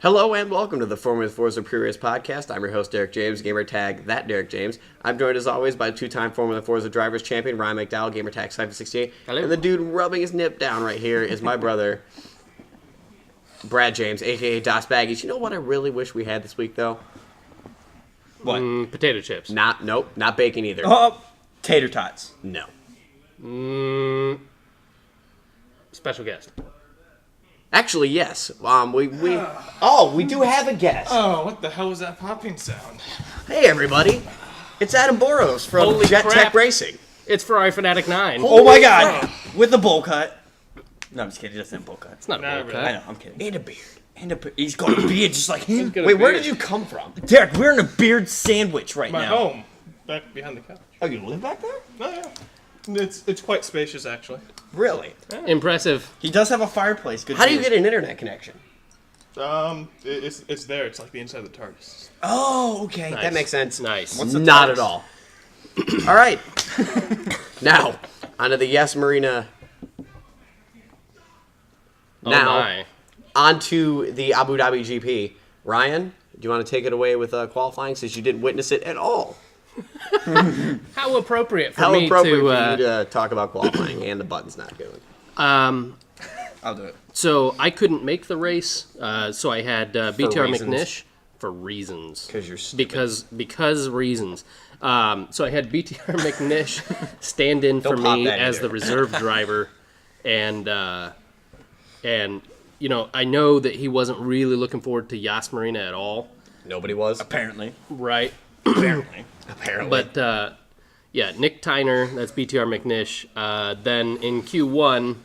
Hello and welcome to the Forza Forza Purist podcast. I'm your host, Derek James, gamertag that Derek James. I'm joined as always by two-time Formula Forza Drivers champion Ryan McDowell, gamertag Cypher68. Hello. And the dude rubbing his nip down right here is my brother, Brad James, aka Das Baggies. You know what I really wish we had this week though? What? Potato chips. Nope, not bacon either. Oh, tater tots. No. Special guest. Actually, yes. We do have a guest. Oh, what the hell was that popping sound? Hey everybody, it's Adam Boros from Holy Jet crap. Tech Racing. It's Ferrari Fanatic 9. Oh my god! With the bowl cut. No, I'm just kidding. He doesn't have a bowl cut. It's not a Nah, bowl really. cut. I know, I'm kidding. And a beard. He's got a beard just like him. Got a Wait, where beard. did you come from? Derek, we're in a beard sandwich right My now. home, back behind the couch. Oh, you live back there? Oh yeah, it's quite spacious actually. Really? Impressive. He does have a fireplace. Good How do you news. get an internet connection? It's there. It's like the inside of the TARDIS. Oh, okay. Nice. That makes sense. Nice. What's the Not TARDIS? at all. All right. Now, onto the Yes Marina. Oh Now, my. onto the Abu Dhabi GP. Ryan, do you want to take it away with qualifying since you didn't witness it at all? How appropriate for How me appropriate to... for you to talk about qualifying and the buttons not going. I'll do it. So I couldn't make the race, so I had BTR reasons. McNish for reasons. 'Cause you're stupid. Because reasons. So I had BTR McNish stand in for Don't pop me that as either. the reserve driver, and you know I know that he wasn't really looking forward to Yas Marina at all, Nobody was? Apparently. right? Apparently. Apparently. But yeah, Nick Tyner, that's BTR McNish, then in Q1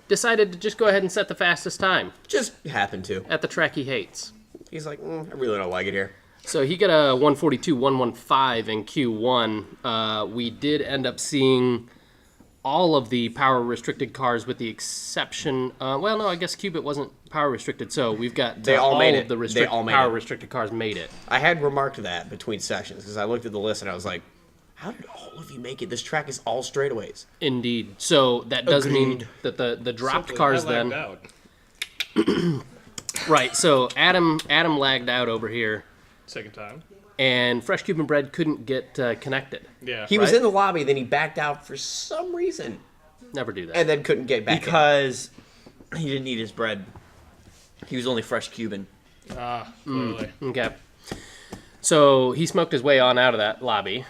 decided to just go ahead and set the fastest time just happened to. at the track he hates. He's like, I really don't like it here. So he got a 142.115 in Q1. We did end up seeing all of the power restricted cars with the exception, well, no, I guess Cubit wasn't power restricted. So we've got They all made of it. the They all made power it. restricted cars made it. I had remarked that between sessions because I looked at the list and I was like, how did all of you make it? This track is all straightaways. Indeed. So that does mean Agreed. that the dropped Simply, cars I lagged then. out. Right. So Adam lagged out over here, Second time. and Fresh Cuban Bread couldn't get connected. Yeah. He was Right? in the lobby, then he backed out for some reason, Never do that. and then couldn't get back in. Because he didn't eat his bread. He was only fresh Cuban. Clearly. Okay. So he smoked his way on out of that lobby.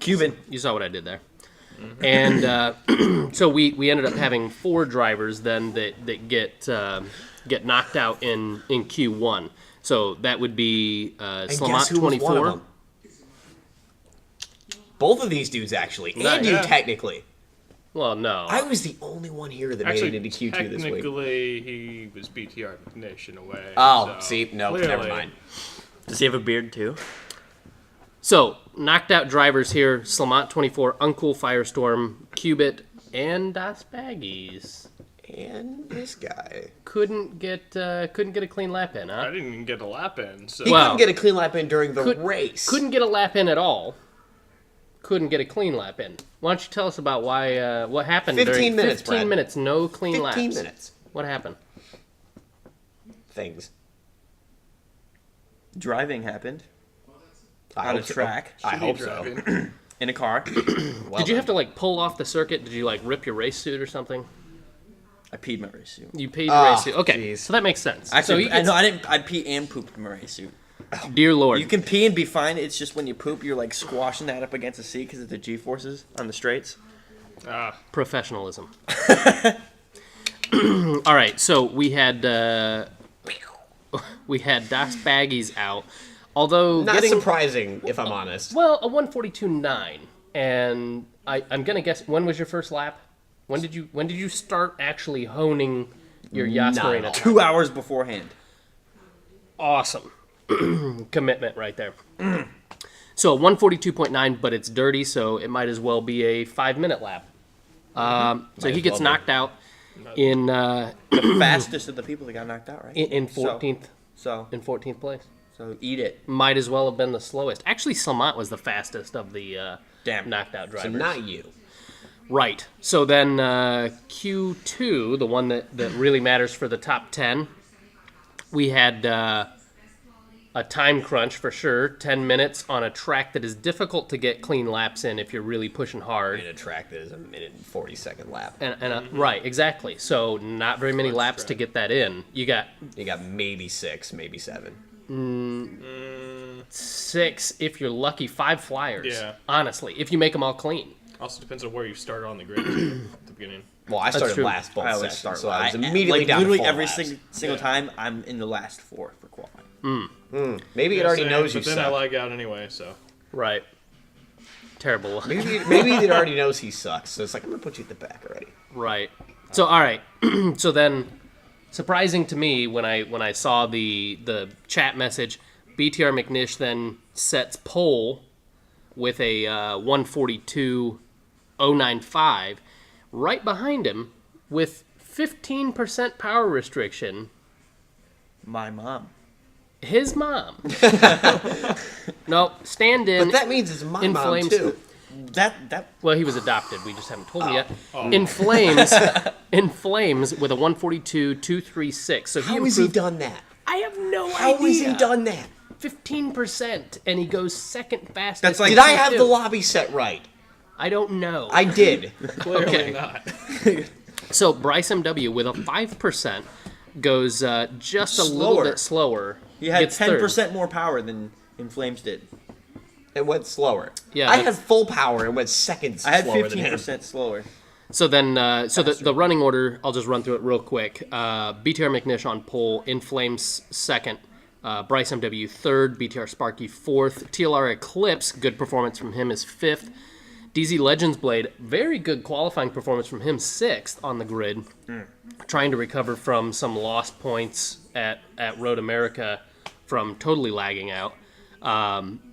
Cuban. You saw what I did there. And so we ended up having 4 drivers then that get knocked out in Q1. So that would be And Slamat guess who was one of 24. them? Both of these dudes, actually. Nice. And you, Yeah. technically. Well, no. I was the only one here that Actually, made it into Q2 this week. technically, he was BTR McNish in a way. Oh, so see, no, clearly- never mind. Does he have a beard too? So knocked out drivers here: Slamat 24, Uncool Firestorm, Cubit, and Das Baggies. And this guy. Couldn't get a clean lap in, I huh? didn't even get a lap in. So He Well, couldn't get a clean lap in during the race. Couldn't get a lap in at all. Couldn't get a clean lap in. Why don't you tell us about why what happened 15 during minutes, 15 Brad. minutes, no clean 15 laps. minutes. What happened? Things. Driving happened. I On hope a so. track. I shitty hope so. driving. In a car. Well Did you done. have to like pull off the circuit? Did you like rip your race suit or something? I peed my race suit. You paid your Ah, race suit. Okay, jeez. so that makes sense. So Actually, he gets, no, I didn't. I pee and pooped in my race suit. dear Lord, You can pee and be fine. It's just when you poop, you're like squashing that up against the seat because of the G-forces on the straights. professionalism. All right, so we had Das Baggies out, although Not getting surprising, if I'm honest. well a 142.9, and I'm gonna guess when was your first lap? When did you start actually honing your Yas Not Marina? at all. 2 hours beforehand. Awesome commitment right there. So 142.9, but it's dirty, so it might as well be a 5-minute lap. So he gets well knocked out in The fastest of the people that got knocked out, right? in 14th So in 14th place. eat it. Might as well have been the slowest. Actually, Slamat was the fastest of the Damn. knocked out So drivers. not you. Right. So then Q2, the one that really matters for the top 10, We had a time crunch for sure. 10 minutes on a track that is difficult to get clean laps in if you're really pushing hard. In a track that is a minute and 40-second lap. Right, exactly. So not very many laps to get that in. You got maybe 6, maybe 7. 6 if you're lucky. 5 flyers. Yeah. Honestly, if you make them all clean. Also depends on where you started on the grid too, at the beginning. Well, I started true. last both I always sessions, start. so I was immediately like down literally to 4 every laps. single time. I'm in the last 4 for qualifying. Maybe it already knows you But then I suck. lag out anyway, so. Right. Terrible. Maybe it already knows he sucks, so it's like, I'm going to put you at the back already. Right. So all right. So then, surprising to me when I saw the chat message, BTR McNish then sets pole with a 142.095. Right behind him with 15% power restriction. My mom. His mom. No, stand in. But that means it's my in mom, flames. too. That Well, he was adopted. We just haven't told you yet. In flames with a 142.236. So he How has he improved. done that? I have no How idea. has he done that? 15%, and he goes second fastest. That's like- Did I have Q2. the lobby set right? I don't know. I did. Clearly Okay. not. So Bryce MW with a 5% goes just a little Slower. bit slower. he had gets third. 10% more power than In Flames did. It went slower. Yeah, I had that's- full power and went seconds I had slower than him. 15% slower. So then, the running order, I'll just run through it real quick. BTR McNish on pole, In Flames second, Bryce MW third, BTR Sparky fourth, TLR Eclipse, good performance from him, is fifth. DZ Legends Blade, very good qualifying performance from him, sixth on the grid, trying to recover from some lost points at Road America from totally lagging out.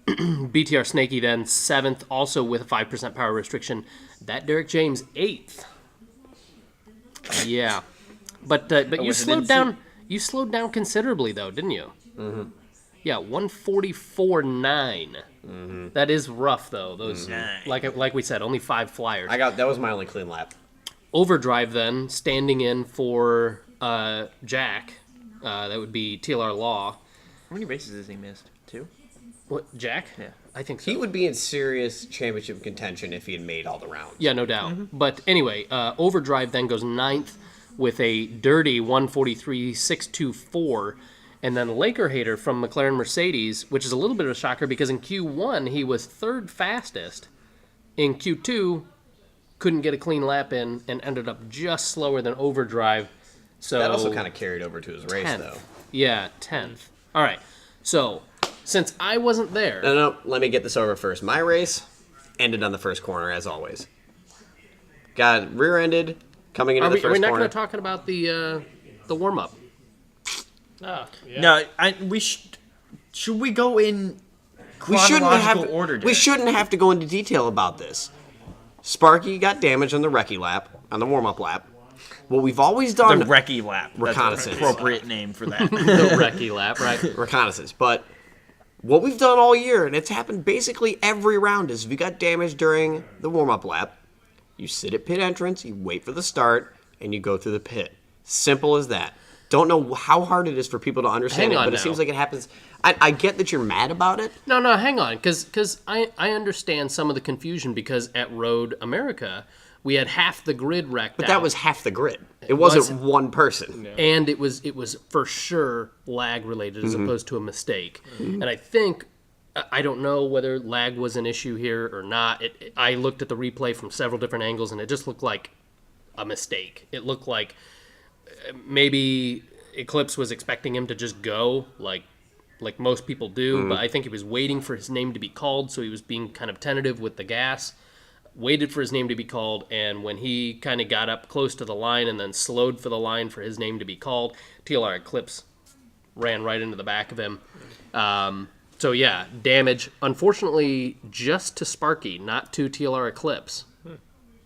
BTR Snaky then seventh, also with a 5% power restriction. That Derek James eighth. Yeah, but you was it slowed in down. You slowed down considerably though, didn't you? Mm-hmm. Yeah, 144.9. Mm-hmm. That is rough though. Those like we said, only 5 flyers. That was my only clean lap. Overdrive then standing in for Jack. That would be TLR Law. How many races has he missed? 2? What, Jack? Yeah. I think so. He would be in serious championship contention if he had made all the rounds. Yeah, no doubt. But anyway, Overdrive then goes ninth with a dirty 143.624. And then Laker Hater from McLaren Mercedes, which is a little bit of a shocker because in Q1 he was third fastest. In Q2, couldn't get a clean lap in and ended up just slower than Overdrive. So That also kind of carried over to his race, 10th. though. Yeah, 10th. All right. So since I wasn't there, No, let me get this over first. My race ended on the first corner, as always. Got rear-ended coming into are the we first not corner. going to talk about the warm-up? Ah, yeah. No, should we go in chronological order? We shouldn't have to go into detail about this. Sparky got damaged on the recce lap, on the warm-up lap. What we've always done... The recce lap. Reconnaissance. That's an appropriate name for that. The recce lap, right? reconnaissance. But what we've done all year, and it's happened basically every round, is if you got damaged during the warm-up lap, you sit at pit entrance, you wait for the start, and you go through the pit. Simple as that. Don't know how hard it is for people to understand Hang it, on but it now. seems like it happens. I get that you're mad about it. No, hang on, because I understand some of the confusion because at Road America we had half the grid wrecked But out. that was half the grid. It wasn't one person. And it was for sure lag related as opposed to a mistake. And I think, I don't know whether lag was an issue here or not. I looked at the replay from several different angles and it just looked like a mistake. It looked like maybe Eclipse was expecting him to just go like most people do, but I think he was waiting for his name to be called, so he was being kind of tentative with the gas. Waited for his name to be called, and when he kind of got up close to the line and then slowed for the line for his name to be called, TLR Eclipse ran right into the back of him. So yeah, damage, unfortunately, just to Sparky, not to TLR Eclipse.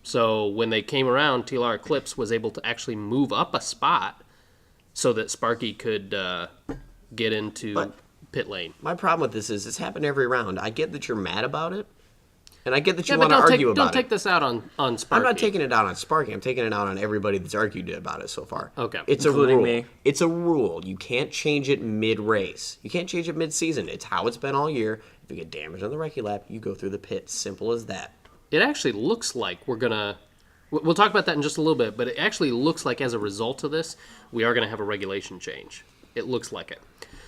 So when they came around, TLR Eclipse was able to actually move up a spot so that Sparky could get into pit lane. My problem with this is it's happened every round. I get that you're mad about it, And I get that you Yeah, but want to don't argue take, about don't take it. this out on Sparky. I'm not taking it out on Sparky. I'm taking it out on everybody that's argued about it so far. Okay. It's Including a rule. me. It's a rule. You can't change it mid-race. You can't change it mid-season. It's how it's been all year. If you get damaged on the recce lap, you go through the pit. Simple as that. It actually looks like we're going to... We'll talk about that in just a little bit, but it actually looks like as a result of this, we are going to have a regulation change. It looks like it.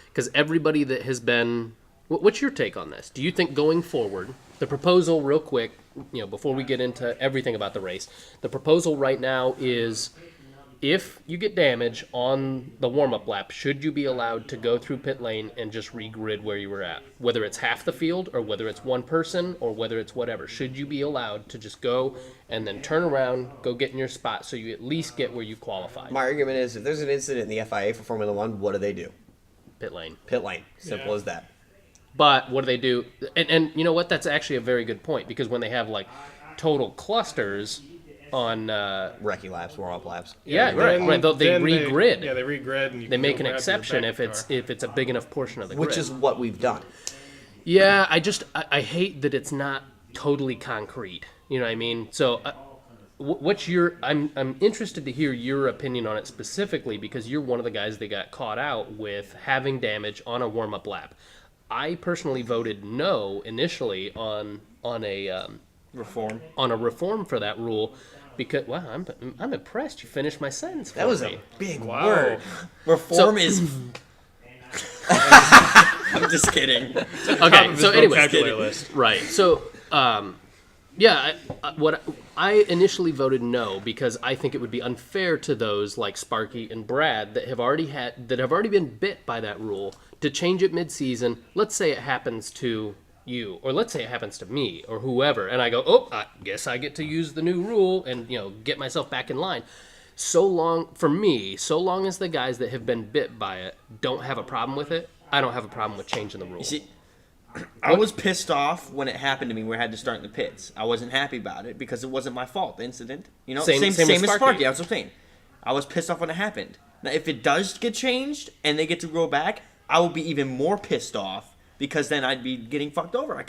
Because everybody that has been... What's your take on this? Do you think going forward, the proposal real quick, before we get into everything about the race, the proposal right now is if you get damage on the warm-up lap, should you be allowed to go through pit lane and just regrid where you were at? Whether it's half the field or whether it's one person or whether it's whatever. Should you be allowed to just go and then turn around, go get in your spot so you at least get where you qualified? My argument is if there's an incident in the FIA for Formula One, what do? Pit lane. Pit lane. Simple as that. But what do they do? And you know what? That's actually a very good point because when they have like total clusters on... Recce laps, warm-up laps. Yeah, Then- right. They then regrid. They regrid. And you They can make go an grab your exception back if car. it's a big enough portion of the Which grid. is what we've done. Yeah, I hate that it's not totally concrete. You know what I mean? So, what's your? I'm interested to hear your opinion on it specifically because you're one of the guys that got caught out with having damage on a warm up lap. I personally voted no initially on a reform for that rule because I'm impressed you finished my sentence. That was me. a big Wow. word. Reform is. I'm just kidding. Okay, Of his so anyway, vocabulary list. right. So, yeah, I initially voted no because I think it would be unfair to those like Sparky and Brad that have already been bit by that rule to change it mid-season. Let's say it happens to you, or let's say it happens to me or whoever, and I go, oh, I guess I get to use the new rule and get myself back in line. So long as the guys that have been bit by it don't have a problem with it, I don't have a problem with changing the rule. See, I was pissed off when it happened to me where I had to start in the pits. I wasn't happy about it because it wasn't my fault, the incident. Same with as Sparky. Sparky. That's what I'm saying. I was pissed off when it happened. Now, if it does get changed and they get to go back, I will be even more pissed off because then I'd be getting fucked over.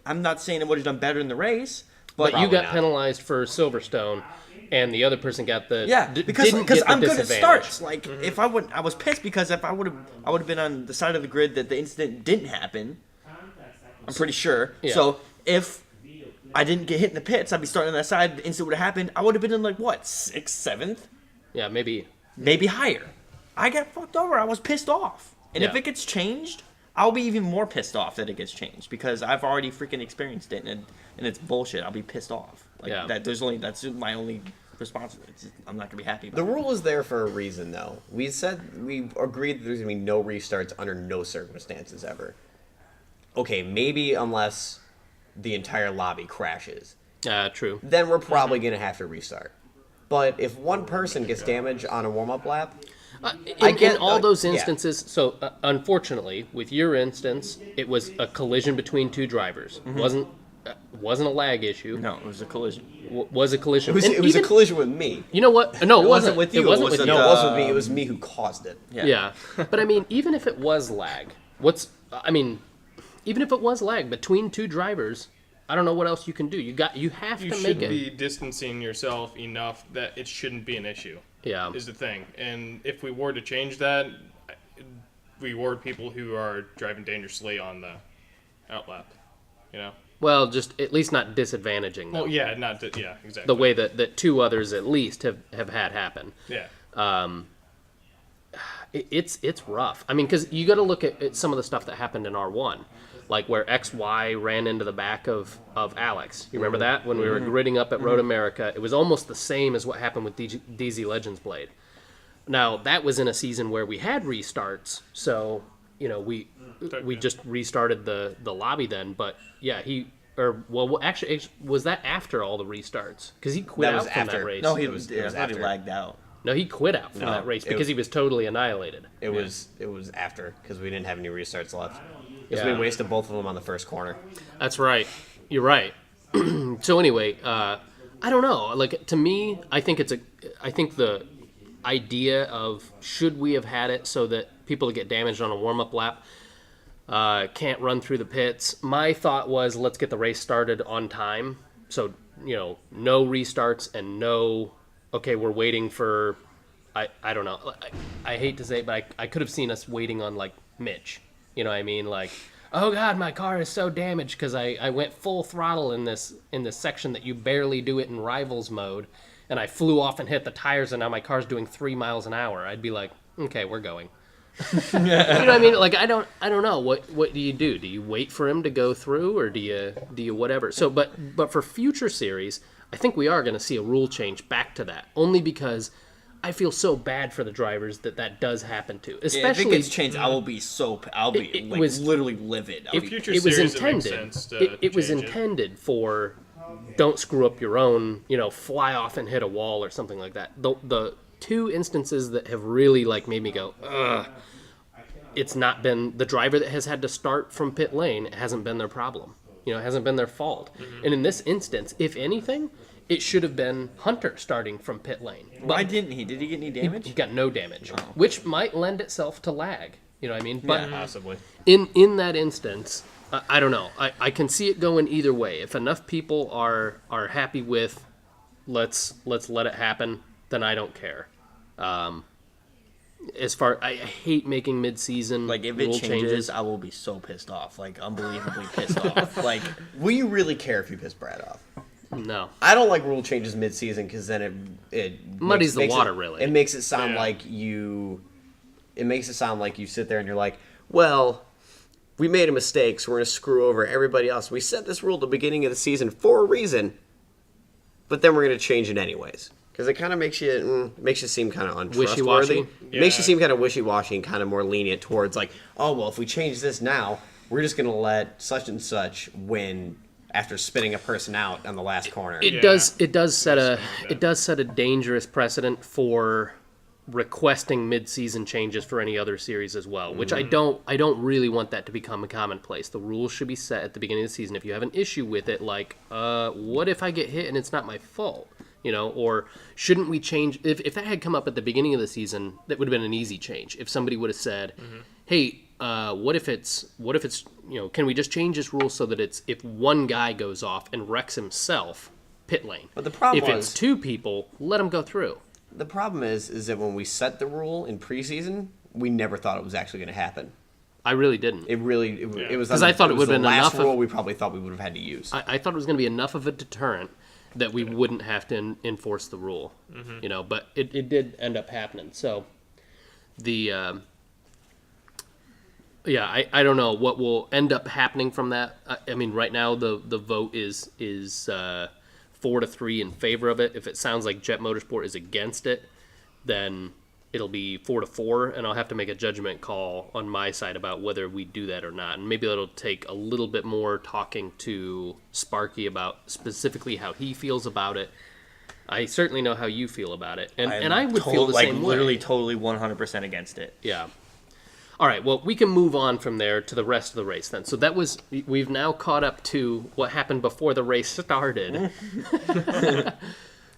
I'm not saying I would have done better in the race, but But you got not. penalized for Silverstone, and the other person got the because didn't get the I'm good at disadvantage. starts. Like if I was pissed because if I would have been on the side of the grid that the incident didn't happen. I'm pretty sure. Yeah. So if I didn't get hit in the pits, I'd be starting on that side. The incident would have happened. I would have been in like what 6th, 7th, Yeah, maybe. maybe higher. I got fucked over. I was pissed off. And if Yeah. it gets changed, I'll be even more pissed off that it gets changed because I've already freaking experienced it and it's bullshit. I'll be pissed off. Like Yeah. that's my only response. I'm not gonna be happy about The it. rule is there for a reason, though. We agreed that there's going to be no restarts under no circumstances ever. Okay, maybe unless the entire lobby crashes. True. Then we're probably going to have to restart. But if one person gets damage on a warm-up lap, In all those yeah. instances, so unfortunately, with your instance, it was a collision between two drivers. Wasn't a lag issue. No, it was a collision. Was a collision. it And was a even- collision with me. You know what? No, it wasn't with you, It wasn't it was with the- you. No, it wasn't me. It was me who caused it. Yeah. But I mean, even if it was lag, even if it was lag between two drivers, I don't know what else you can do. You have You to should make it. be distancing yourself enough that it shouldn't be an issue. Yeah. Is the thing. And if we were to change that, reward people who are driving dangerously on the outlap. Well, just at least not disadvantaging them. Well, yeah, yeah, exactly. The way that two others at least have had happen. Yeah. It's rough. I mean, because you got to look at some of the stuff that happened in R1, like where XY ran into the back of Alex. You remember that when we were gridding up at Road America? It was almost the same as what happened with DZ Legends Blade. Now that was in a season where we had restarts, so we just restarted the lobby then. But yeah, actually, was that after all the restarts? Because he quit That out was from after. that race. No, It was I thought he after. lagged out. No, he quit out from No, that race it because was- he was totally annihilated. It was after because we didn't have any restarts left. Because Yeah. we wasted both of them on the first corner. That's right. You're right. So anyway, I don't know. Like to me, I think the idea of should we have had it so that people get damaged on a warm-up lap. can't run through the pits. My thought was, let's get the race started on time. So, no restarts and no, okay, we're waiting for, I don't know. I hate to say it, but I could have seen us waiting on, like, Mitch. You know what I mean? Like, oh, God, my car is so damaged because I went full throttle in this section that you barely do it in Rivals mode, and I flew off and hit the tires, and now my car's doing 3 miles an hour. I'd be like, okay, we're going. You know what I mean? Like, I don't know. What do you do? Do you wait for him to go through, or do you whatever? So, but for future series, I think we are going to see a rule change back to that. Only because I feel so bad for the drivers that does happen to. Especially if it gets changed, I'll be literally livid. It was intended. It was intended for don't screw up your own. Fly off and hit a wall or something like that. The two instances that have really made me go, ugh, it's not been the driver that has had to start from pit lane. It hasn't been their problem. It hasn't been their fault. Mm-hmm. And in this instance, if anything, it should have been Hunter starting from pit lane. Why didn't he? Did he get any damage? He got no damage, which might lend itself to lag. You know what I mean? But possibly. In that instance, I don't know. I can see it going either way. If enough people are happy with let's let it happen, then I don't care. I hate making mid-season if it rule changes, changes. I will be so pissed off, unbelievably pissed off. Will you really care if you piss Brad off? No, I don't like rule changes mid-season because then it muddies the water. It, really, it makes it sound like you. It makes it sound like you sit there and you're like, well, we made a mistake, so we're gonna screw over everybody else. We set this rule at the beginning of the season for a reason, but then we're gonna change it anyways. Because it kind of makes you seem kind of untrustworthy. Wishy-washy? It makes you seem kind of wishy-washy and kind of more lenient towards oh, well, if we change this now, we're just going to let such and such win after spinning a person out on the last corner. It does set a dangerous precedent for requesting mid-season changes for any other series as well, which I don't really want that to become a commonplace. The rules should be set at the beginning of the season. If you have an issue with it, what if I get hit and it's not my fault? Or shouldn't we change? If that had come up at the beginning of the season, that would have been an easy change. If somebody would have said, "Hey, what if it's can we just change this rule so that it's if one guy goes off and wrecks himself, pit lane? But the problem if it's two people, let them go through." The problem is that when we set the rule in preseason, we never thought it was actually going to happen. I really didn't. It was because I thought it would have been last enough rule we probably thought we would have had to use. I thought it was going to be enough of a deterrent that we wouldn't have to enforce the rule, but it did end up happening. So I don't know what will end up happening from that. I mean, right now the vote is 4-3 in favor of it. If it sounds like Jet Motorsport is against it, then it'll be 4-4, and I'll have to make a judgment call on my side about whether we do that or not. And maybe that'll take a little bit more talking to Sparky about specifically how he feels about it. I certainly know how you feel about it, and I would feel the same way. Literally, totally, 100% against it. Yeah. All right. Well, we can move on from there to the rest of the race then. So we've now caught up to what happened before the race started.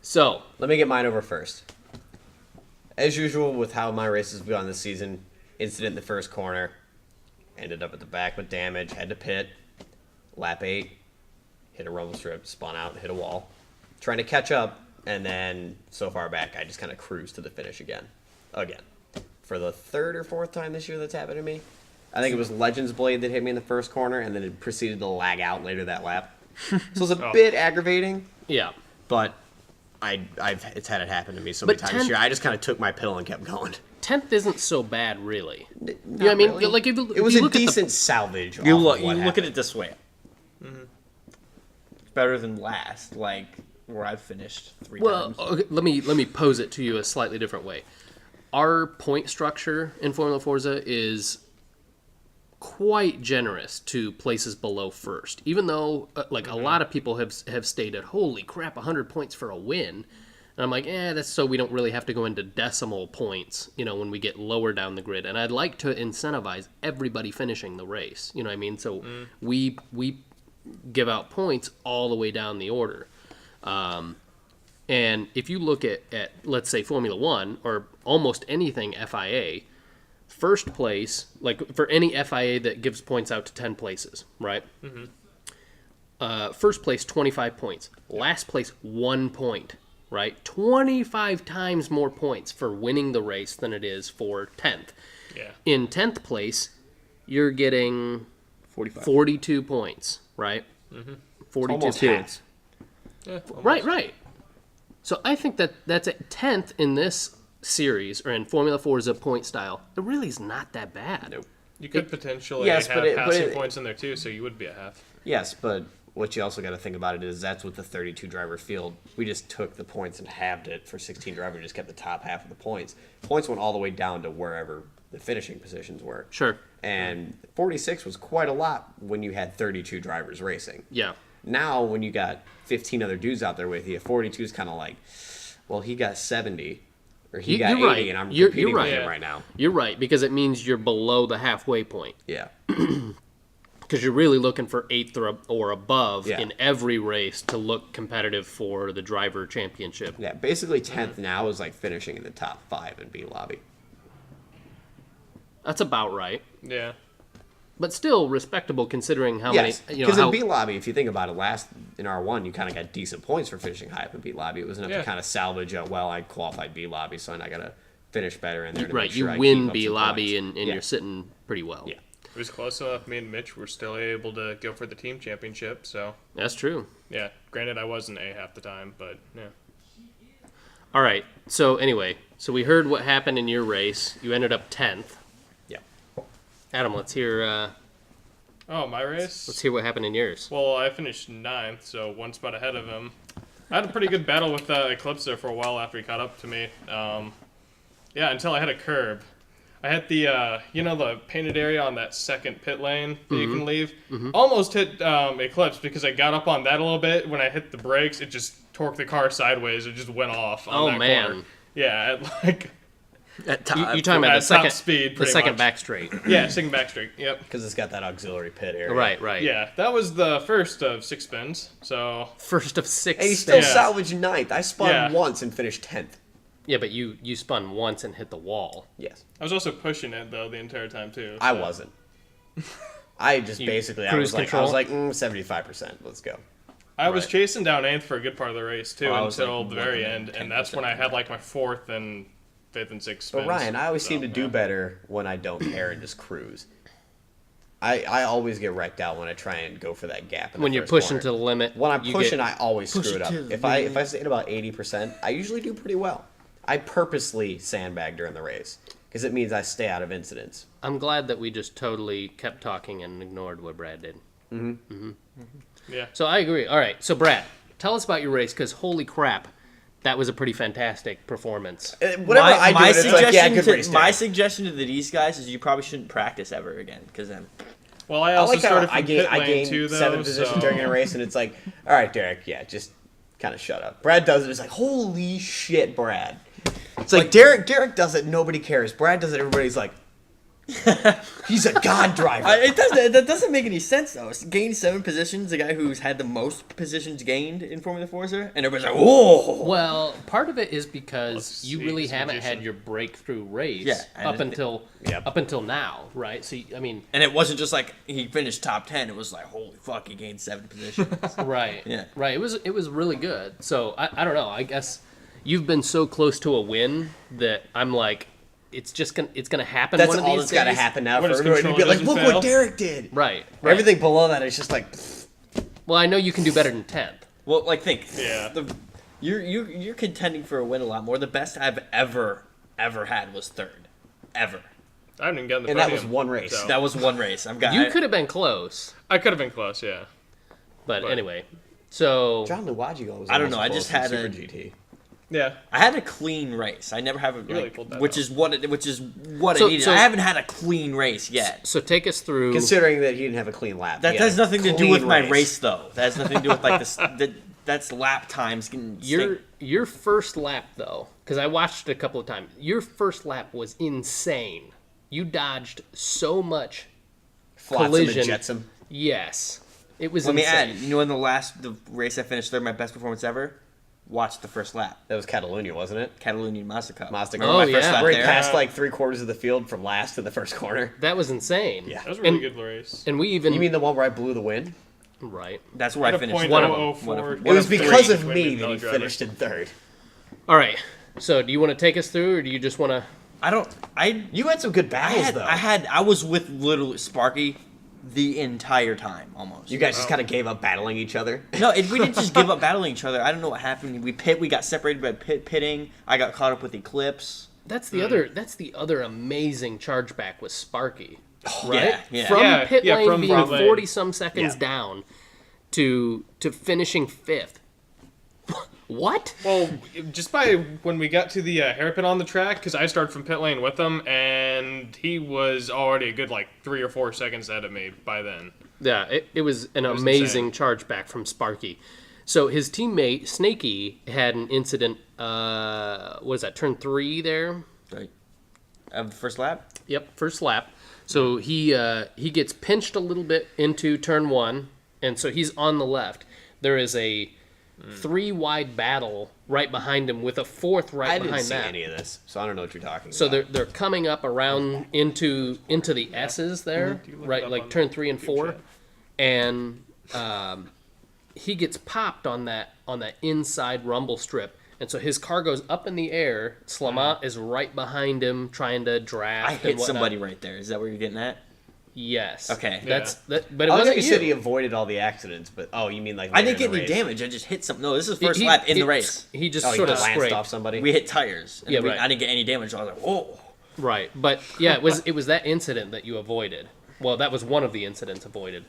So let me get mine over first. As usual with how my races have gone this season, incident in the first corner, ended up at the back with damage, had to pit, lap 8, hit a rumble strip, spun out, hit a wall, trying to catch up, and then so far back I just kind of cruised to the finish again. For the third or fourth time this year that's happened to me. I think it was Legends Blade that hit me in the first corner, and then it proceeded to lag out later that lap. So it's a bit aggravating. yeah. But it's had it happen to me so many times this year. I just kind of took my pill and kept going. 10th isn't so bad, really. You know what I mean? Really. Like if It was you a look at decent salvage. You off look of what at happened. it this way. It's better than last, where I've finished 3 times. Well, okay, let me pose it to you a slightly different way. Our point structure in Formula Forza is quite generous to places below first, even though a lot of people have stated, "Holy crap, 100 points for a win." And I'm like, that's so we don't really have to go into decimal points, when we get lower down the grid. And I'd like to incentivize everybody finishing the race. You know what I mean? So we give out points all the way down the order. And if you look at let's say Formula One or almost anything FIA, first place, like for any FIA that gives points out to 10 places, right? First place, 25 points. Last place, 1 point, right? 25 times more points for winning the race than it is for 10th. Yeah. In 10th place, you're getting 45. 42 points, right? 42 Almost points. Yeah, Right. So I think that's at 10th in this series, or in Formula Forza point style. It really is not that bad. You could potentially Yes, have but passing it- points in there too, so you would be a half. Yes, but what you also got to think about it is that's with the 32 driver field. We just took the points and halved it for 16 drivers. Just kept the top half of the points. Points went all the way down to wherever the finishing positions were. Sure. And 46 was quite a lot when you had 32 drivers racing. Yeah. Now, when you got 15 other dudes out there with you, 42 is kind of like, well, he got 70, or he got 80, you're right. and I'm You're competing right. with him Yeah. right now. You're right, because it means you're below the halfway point. Yeah. Because you're really looking for 8th or above Yeah. in every race to look competitive for the driver championship. Yeah, basically 10th now is like finishing in the top 5 in B lobby. That's about right. Yeah. But still respectable considering how Yes, many... You know, because how, in B lobby, if you think about it, last in R1, you kind of got decent points for finishing high up in B lobby. It was enough Yeah. to kind of salvage, well, I qualified B lobby, so I got to finish better in there. To right, make sure you I win keep up B some lobby points. and Yeah. you're sitting pretty well. Yeah. It was close enough. Me and Mitch were still able to go for the team championship. So That's true. yeah, granted I wasn't A half the time, but yeah. All right. So anyway, so we heard what happened in your race. You ended up 10th. Yeah. Adam, let's hear Oh, my race. let's hear what happened in yours. Well, I finished 9th, so one spot ahead of him. I had a pretty good battle with Eclipse there for a while after he caught up to me. Yeah, until I hit a curb. I hit the, the painted area on that second pit lane that you can leave. Almost hit Eclipse because I got up on that a little bit. When I hit the brakes, it just torqued the car sideways. It just went off on Oh, that man. corner. Yeah, at like At top, You're talking about at the top second speed, the pretty second much. back straight. Yeah, second back straight. Yep. Because it's got that auxiliary pit area. Right. Yeah, that was the first of 6 spins. So First of 6 And he still spins. salvaged 9th. I spun Yeah. once and finished 10th. Yeah, but you spun once and hit the wall. Yes. I was also pushing it though the entire time too. I so. wasn't. I just basically, I cruise was control? like 75%. Let's go. I was Right. chasing down 8th for a good part of the race too I was, until like, the very looking at end, 10% and that's when I had like my 4th and 5th and 6th spins. But Ryan, I always So, seem to do yeah. better when I don't care and just cruise. I always get wrecked out when I try and go for that gap. In When the you're first pushing corner. to the limit. When I'm you pushing, get- I always screw it up. to the If I stay at about 80%, I usually do pretty well. I purposely sandbag during the race because it means I stay out of incidents. I'm glad that we just totally kept talking and ignored what Brad did. Yeah. So I agree. All right. So Brad, tell us about your race because holy crap, that was a pretty fantastic performance. Whatever I do, it's like, yeah, good race my day. suggestion to these guys is you probably shouldn't practice ever again because then Well, I I also like how started I from pit lane gained too, though. 7th position so... during a race, and it's like, all right, Derek, yeah, just kind of shut up. Brad does it. It's like, holy shit, Brad. It's like Derek does it. Nobody cares. Brad does it. Everybody's like, he's a god driver. that doesn't make any sense though. Gained 7 positions, the guy who's had the most positions gained in Formula Forza, and everybody's like, "Whoa!" Well, part of it is because Let's you see, really it's haven't magician. had your breakthrough race Yeah, and up it- until Yep. up until now, right? So I mean, And it wasn't just like he finished top 10. It was like, holy fuck, he gained 7 positions. right, Yeah. right. It was really good. So I don't know. I guess you've been so close to a win that I'm like, it's gonna happen. That's one of all these that's got to days. happen now When for his everybody to be controller like, doesn't look fail. what Derek did. Right. Everything below that is just like, Well, I know you can do better than 10th. Well, like think, Yeah. you're contending for a win a lot more. The best I've ever had was 3rd, ever. I haven't even gotten the and that podium, was one race. so- That was one race. You could have been close, I could have been close, yeah. but anyway. So John Luwagigo was I don't know, I almost just close in had Super GT. Yeah. I had a clean race. I never have a really like, pulled that which out. is what So- I needed. so- I haven't had a clean race yet. so take us through. Considering that he didn't have a clean lap. That He had has a nothing to do clean with my race though. That has nothing to do with like this. That's lap times. Your first lap though, because I watched it a couple of times. Your first lap was insane. You dodged so much Flotsam collision. and jetsam. Yes, it was Let me insane. add. You know, in the race I finished third, my best performance ever. watch the first lap. That was Catalunya, wasn't it? Catalunya Mazda Cup. Mazda Remember Oh, my first yeah. lap Where he there? passed like 3/4 of the field from last to the first corner. That was insane. Yeah. That was a really And- good race. And we even You mean the one where I blew the win? right. That's where I At a finished. point One of them. 004, It was one because three of me between that he the finished in third. All right. So, do you want to take us through, or do you just want to? You had some good battles, though. I was with little Sparky the entire time, almost. You guys just kind of gave up battling each other. No, we didn't just give up battling each other. I don't know what happened. We got separated by pitting. I got caught up with Eclipse. That's the other. That's the other amazing chargeback with Sparky, right? yeah, yeah. From Yeah, pit yeah, lane from being pit lane. 40 some seconds Yeah. down to finishing fifth. What? Well, just by when we got to the hairpin on the track, because I started from pit lane with him, and he was already a good 3 or 4 seconds ahead of me by then. Yeah, it was an was amazing insane. chargeback from Sparky. So his teammate Snaky had an incident. What is that? Turn 3 there. Right. Of the first lap. Yep, first lap. So he gets pinched a little bit into turn 1, and so he's on the left. There is a 3-wide battle right behind him with a 4th right I behind didn't see that. any of this, so I don't know what you're talking So about. they're coming up around into the S's there, You can look it right, up like on turn the 3 and group 4, chat. and he gets popped on that inside rumble strip, and so his car goes up in the air. Slamat is right behind him trying to draft. I and hit whatnot. somebody right there. Is that what you're getting at? Yes. Okay. That's that, but it I wasn't you you. said he avoided all the accidents, but you mean like I later didn't get in the any race. damage. I just hit something. No, this is first He- lap in the he- race. He just Oh, he sort of glanced scraped. off somebody. We hit tires. And Yeah, we- right. I didn't get any damage. I was like, whoa. Right, but yeah, it was that incident that you avoided. Well, that was one of the incidents avoided.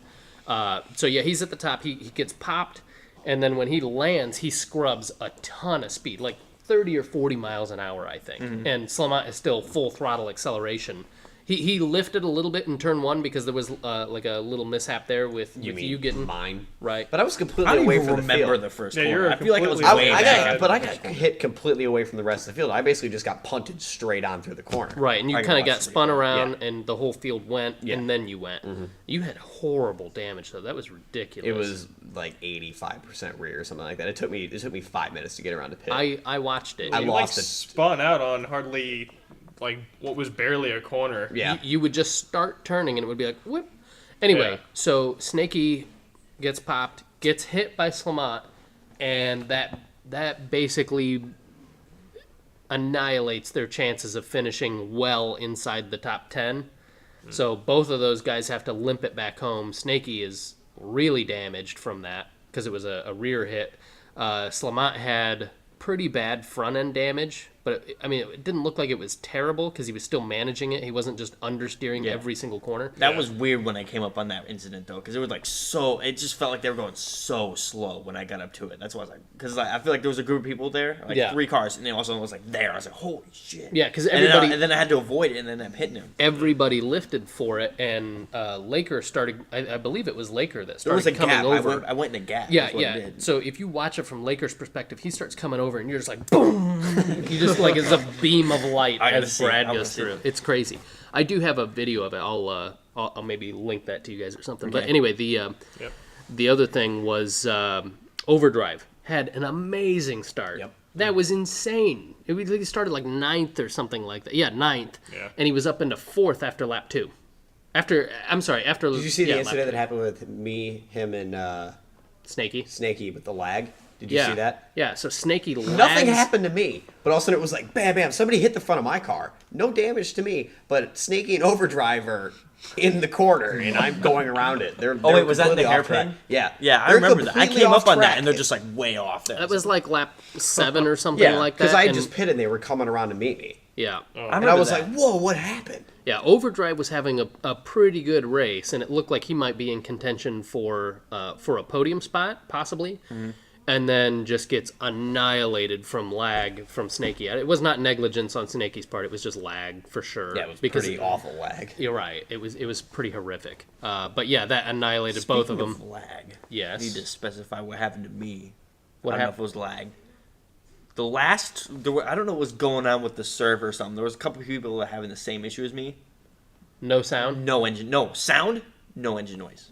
So yeah, he's at the top. He gets popped, and then when he lands, he scrubs a ton of speed, like 30 or 40 miles an hour, I think. Mm-hmm. And Slamat is still full throttle acceleration. He lifted a little bit in turn 1 because there was like a little mishap there with you getting mine? right. But I was completely I don't away even from the remember field. the first Yeah, corner. you're I feel like it was completely way I back. got hit completely away from the rest of the field. I basically just got punted straight on through the corner. Right, and you I kind of watched got the spun replay. around, Yeah. and the whole field went, Yeah. and then you went. You had horrible damage, though. That was ridiculous. It was like 85% rear or something like that. It took me 5 minutes to get around to pit. I watched it. I He lost it. spun out on hardly what was barely a corner. Yeah. You would just start turning and it would be like whoop. Anyway, Yeah. so Snaky gets popped, gets hit by Slamat, and that basically annihilates their chances of finishing well inside the top 10. So both of those guys have to limp it back home. Snaky is really damaged from that because it was a rear hit. Slamat had pretty bad front end damage, but it didn't look like it was terrible because he was still managing it. He wasn't just understeering every single corner. That was weird when I came up on that incident, though, because it was it just felt like they were going so slow when I got up to it. That's why I was like, because I feel like there was a group of people there, Yeah. 3 cars, and then all of a sudden it was like there. I was like, holy shit. Yeah, because And then, everybody and then I had to avoid it, and then I'm hitting him. everybody lifted for it, and Laker started. I believe it was Laker that There started was a coming gap. over. I went in a gap. Yeah, That's what I yeah. did. So if you watch it from Laker's perspective, he starts coming over, and you're just like, boom! You just like it's a beam of light I gotta as see it. Brad I wanna goes see through. it. It's crazy. I do have a video of it. I'll maybe link that to you guys or something. But Okay. anyway, the other thing was Overdrive had an amazing start. Yep. That was insane. He started like 9th or something like that. Yeah, 9th. Yeah. And he was up into 4th after lap 2. After Did you see the lap incident that 2. happened with me, him, and Snaky? Snaky with the lag? Did you Yeah. see that? Yeah, so Snaky lags. Nothing happened to me, but all of a sudden it was like bam, bam. Somebody hit the front of my car. No damage to me, but Snaky and Overdrive are in the corner, and I'm going around it. They're Oh, wait, was that in the completely off hairpin? track. Yeah, Yeah, I They're remember that. I completely came off up on that, track. and they're just like way off there. That was like lap 7 or something yeah, like that. because I and- just pitted, and they were coming around to meet me, Yeah. and I was like, "Whoa, what happened?" Yeah, Overdrive was having a pretty good race, and it looked like he might be in contention for a podium spot, possibly. Mm-hmm. And then just gets annihilated from lag from Snaky. It was not negligence on Snaky's part; it was just lag for sure. Yeah, it was because pretty awful lag. You're right. It was pretty horrific. But yeah, that annihilated both of Speaking them. lag. Yes. I need to specify what happened to me. What I don't know happened? if it was lag. I don't know what was going on with the server or something. There was a couple of people that were having the same issue as me. No sound. No sound, no engine noise.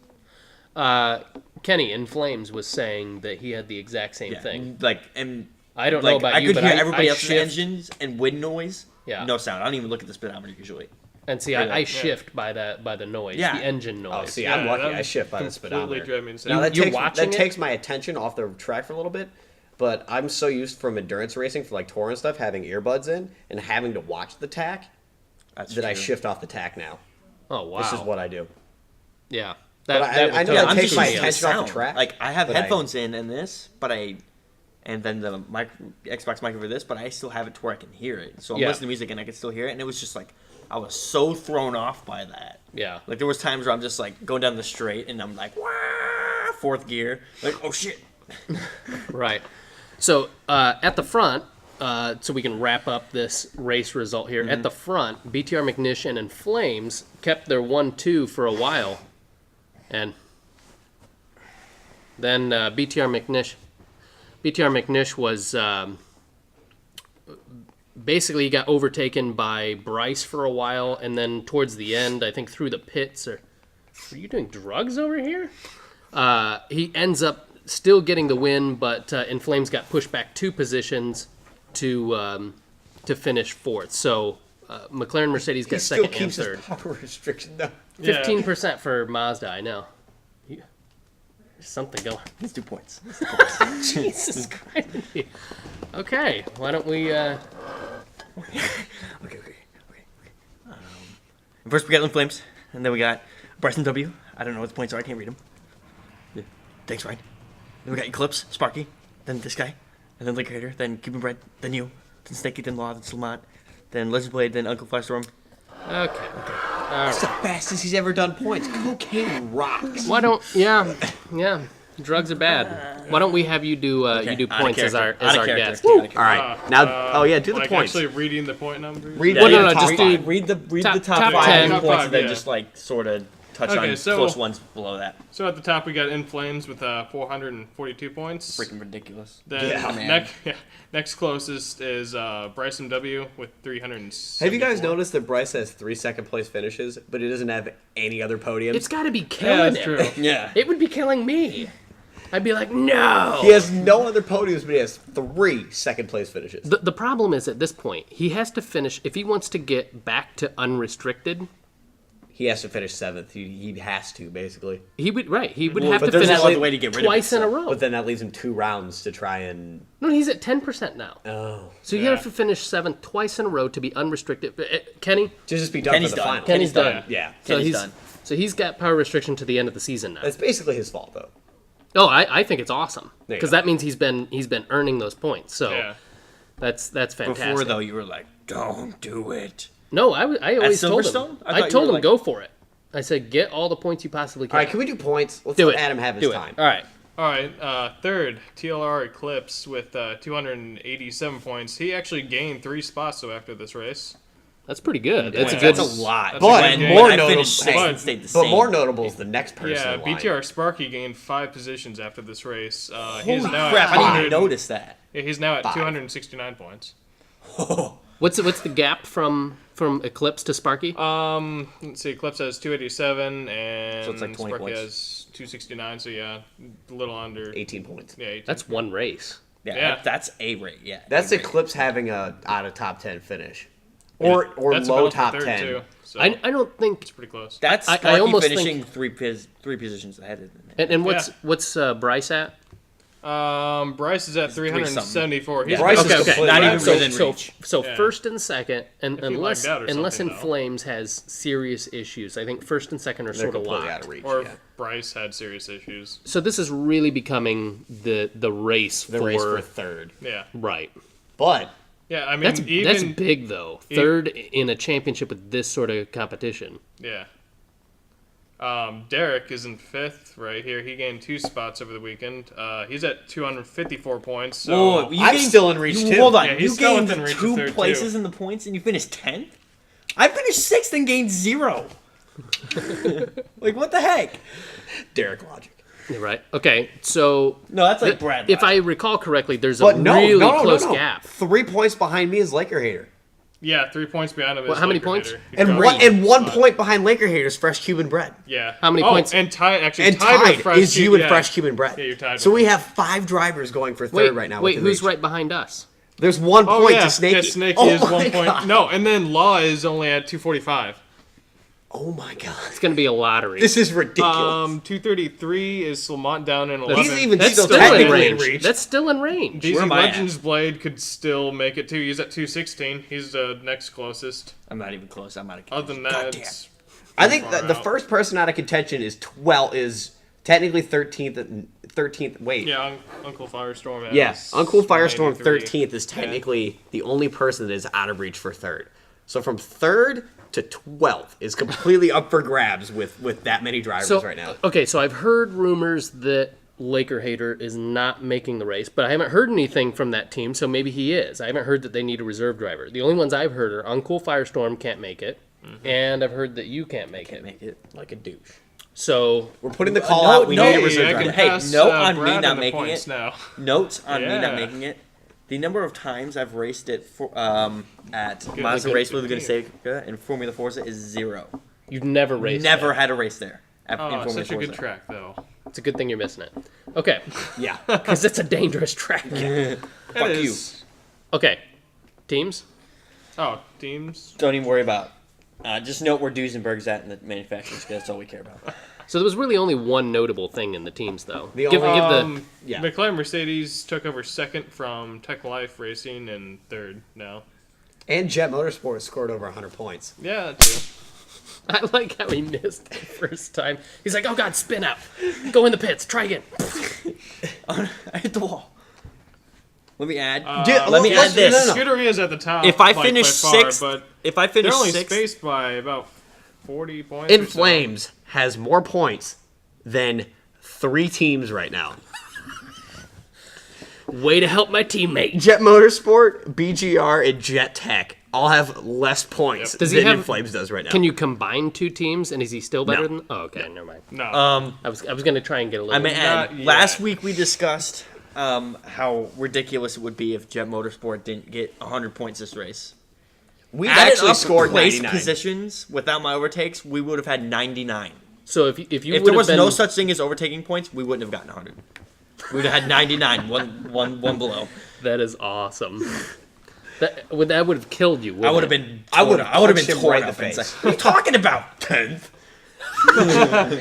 Kenny in Flames was saying that he had the exact same thing. And I don't know Like about I you, could but hear I everybody I else's shift, engines and wind noise. Yeah. No sound. I don't even look at the speedometer usually. and see, I shift by the noise, Yeah. the engine noise. Oh, see, Yeah, I'm lucky. that I shift by the completely speedometer. drive me insane. Now that You're takes watching that it? takes my attention off the track for a little bit, but I'm so used from endurance racing for like tour and stuff, having earbuds in and having to watch the tack That's that I true. shift off the tack now. Oh wow. This is what I do. Yeah. But I would know totally that I'm takes just my used to attention off the sound. track, Like I have but I- headphones in and this, and then the Xbox mic over this, but I still have it to where I can hear it. So I'm Yeah. listening to music and I can still hear it, and it was just like I was so thrown off by that. Yeah. Like there was times where I'm just like going down the straight and I'm like, wah, fourth gear, like oh shit. Right. So at the front, so we can wrap up this race result here. At the front, BTR McNish and Flames kept their 1-2 for a while, and then BTR McNish was basically he got overtaken by Bryce for a while, and then towards the end, I think through the pits, are you doing drugs over here? He ends up still getting the win, but In Flames got pushed back 2 positions to finish fourth. So McLaren Mercedes He got still second and keeps his third. power restriction though. Yeah. 15% for Mazda, I know. There's something going. Let's do points. Jesus Christ. Okay, why don't we? Okay. First we got In Flames, and then we got Bryson W. I don't know what the points are. I can't read them. Yeah. Thanks, Ryan. Then we got Eclipse, Sparky, then this guy, and then Liquidator, then Cuban Bread, then you, then Snakey, then Law, then Slamont, then Legend Blade, then Uncle Flystorm. Okay. That's the fastest he's ever done points. Cocaine rocks. Why don't? Yeah. Drugs are bad. Why don't we have you do you do out of points as our character. guest? Out of character. All right, now, do the like points. actually reading the point numbers. Read Well, the no, top just do- five. Read the Top top 10. 5 Top points, five, and then yeah. just like sort of touch Okay, on so- close ones below that. So at the top we got In Flames with 442 points. Freaking ridiculous. Then Yeah, man. next closest is Bryson W with 300. Have you guys noticed that Bryce has 3 second place finishes, but he doesn't have any other podiums? It's got to be Yeah, killing that's him. true. Yeah. It would be killing me. I'd be like, no. He has no other podiums, but he has 3 second place finishes. The problem is at this point, he has to finish if he wants to get back to unrestricted. He has to finish 7th. He has to, basically. He would He would Well, have but to there's finish no other way to get rid of twice in a it, row. But then that leaves him 2 rounds to try and. No, he's at 10% now. Oh. So you have to finish 7th twice in a row to be unrestricted. Kenny, To just be done Kenny's for the done. final. Kenny's done. done. Yeah. So Kenny's he's done. So he's got power restriction to the end of the season now. That's basically his fault, though. Oh, I think it's awesome There you because go. that means he's been earning those points. So Yeah. that's fantastic. Before though, you were like, "Don't do it." No, I always told him. Silverstone? I I thought you told were him like- go for it. I said get all the points you possibly can. All right, can we do points? Let's do let it? Adam have his do time. it. All right. All right, third TLR Eclipse with 287 points. He actually gained 3 spots though after this race. That's pretty good. That's a Boy, good. That's a lot. That's But a good more game. I notable- finished sixth but- and stayed the But same. more notable is the next person. Yeah, in line. BTR Sparky gained 5 positions after this race. He's Holy now crap! at I didn't 200 even notice that. Yeah, he's now at 5. 269 points. What's the gap from Eclipse to Sparky? Let's see, Eclipse has 287 and So it's like 20 Sparky points. has 269. So yeah, a little under. 18 points. Yeah, 18. That's one race. Yeah, Yeah. that's a rate. Yeah, That's A rate. Eclipse having a out of top 10 finish. Or That's low about the top third 10. too. So I don't think. it's pretty close. That's I Sparky almost finishing three positions ahead of him. And what's Yeah. Bryce at? Bryce is at 374. He's Bryce okay, is okay. completely Not right. even So, within so, reach. so Yeah. first and second, and If he unless lagged out or unless In something, though. Flames has serious issues, I think first and second are They're sort of completely locked. out of reach. Or yeah. if Bryce had serious issues. So this is really becoming the race The for race for third. Yeah. right. But Yeah, I mean, That's even big though. Third in a championship with this sort of competition. yeah. Derek is in 5th right here. He gained 2 spots over the weekend. He's at 254 points. So Whoa, you I'm gained- still in reach, you- too. Hold on, Yeah, you he's still gained within reach of 2 third, too. places in the points, and you finished 10th. I finished 6th and gained 0. Like what the heck? Derek logic. Yeah, right. Okay. So No, that's like Brad. if I recall correctly, there's a But no, really no, close no. gap. 3 points behind me is Laker Hater. Yeah, 3 points behind him. Well, is how many Laker points? Hater. He's And got one but- point behind Laker Haters, Fresh Cuban Bread. Yeah. How many points? And tied And tied with tied Fresh is you and yeah. Fresh Cuban Bread. Yeah, you're tied So with we him. have 5 drivers going for third Wait, right now. wait, with who's the reach. right behind us? There's 1 Oh point yeah, to Snakey. yeah, Snakey Oh is my 1 point. God. No, and then Law is only at 245. Oh my God. It's going to be a lottery. This is ridiculous. 233 is Lamont down in 11. He's even That's still still in technically in range. reach. That's still in range. Where DZ am I at? Legends Blade could still make it too. He's at 216. He's the next closest. I'm not even close. I'm out of Other than that, it's I think far the out. first person out of contention is technically 13th. Wait. Yeah, Uncle Firestorm. Has Yes, Uncle Firestorm 93. 13th is technically the only person that is out of reach for third. So from third to 12th is completely up for grabs with that many drivers So, right now. okay, so I've heard rumors that Laker Hater is not making the race, but I haven't heard anything from that team, so maybe he is. I haven't heard that they need a reserve driver. The only ones I've heard are Uncle Firestorm can't make it, and I've heard that you can't make it. Make it like a douche. So We're putting the call no, out. We no, need a yeah, reserve I driver. can Hey, pass, note on me Brad not on the making points it. now. Notes on me not Yeah. making it. The number of times I've raced it for at Mazda good Race with team. Laguna Seca and Formula Forza is 0. you've never raced Never there. had a race there in Oh, Formula such a Forza. good track though. It's a good thing you're missing it. Okay, Yeah. because it's a dangerous track. Fuck It you. is. Okay, teams? Oh, teams. Don't even worry about. Just note where Duesenberg's at in the manufacturing scale. That's all we care about. So there was really only one notable thing in the teams, though. The give only- the Yeah. McLaren Mercedes took over second from Tech Life Racing and third now. And Jet Motorsport scored over 100 poits. Yeah, that too. I like how he missed the first time. He's like, "Oh God, spin out, go in the pits, try again." I hit the wall. Let me add. Yeah, let me add this. no, no. Scuderia's at the top. If I like, finish by far, sixth, but if I they're finish only sixth, spaced by about 40 points. In or so. Flames has more points than 3 teams right now. Way to help my teammate. Jet Motorsport, BGR, and Jet Tech all have less points Does he than have- Flames does right now. Can you combine 2 teams, and is he still better No. than? Oh, okay, never mind. No. I was gonna try and get a little. I may add. Not yet. Last week we discussed how ridiculous it would be if Jet Motorsport didn't get 100 points this race. We've Added actually up scored place 99. positions without my overtakes, we would have had 99. So if you If would there have was been, no such thing as overtaking points, we wouldn't have gotten 100. We would have had 99, one below. that is awesome. That would have killed you. I would have been. I would have been punched him torn right in up the face. inside. What are you talking about? 10th.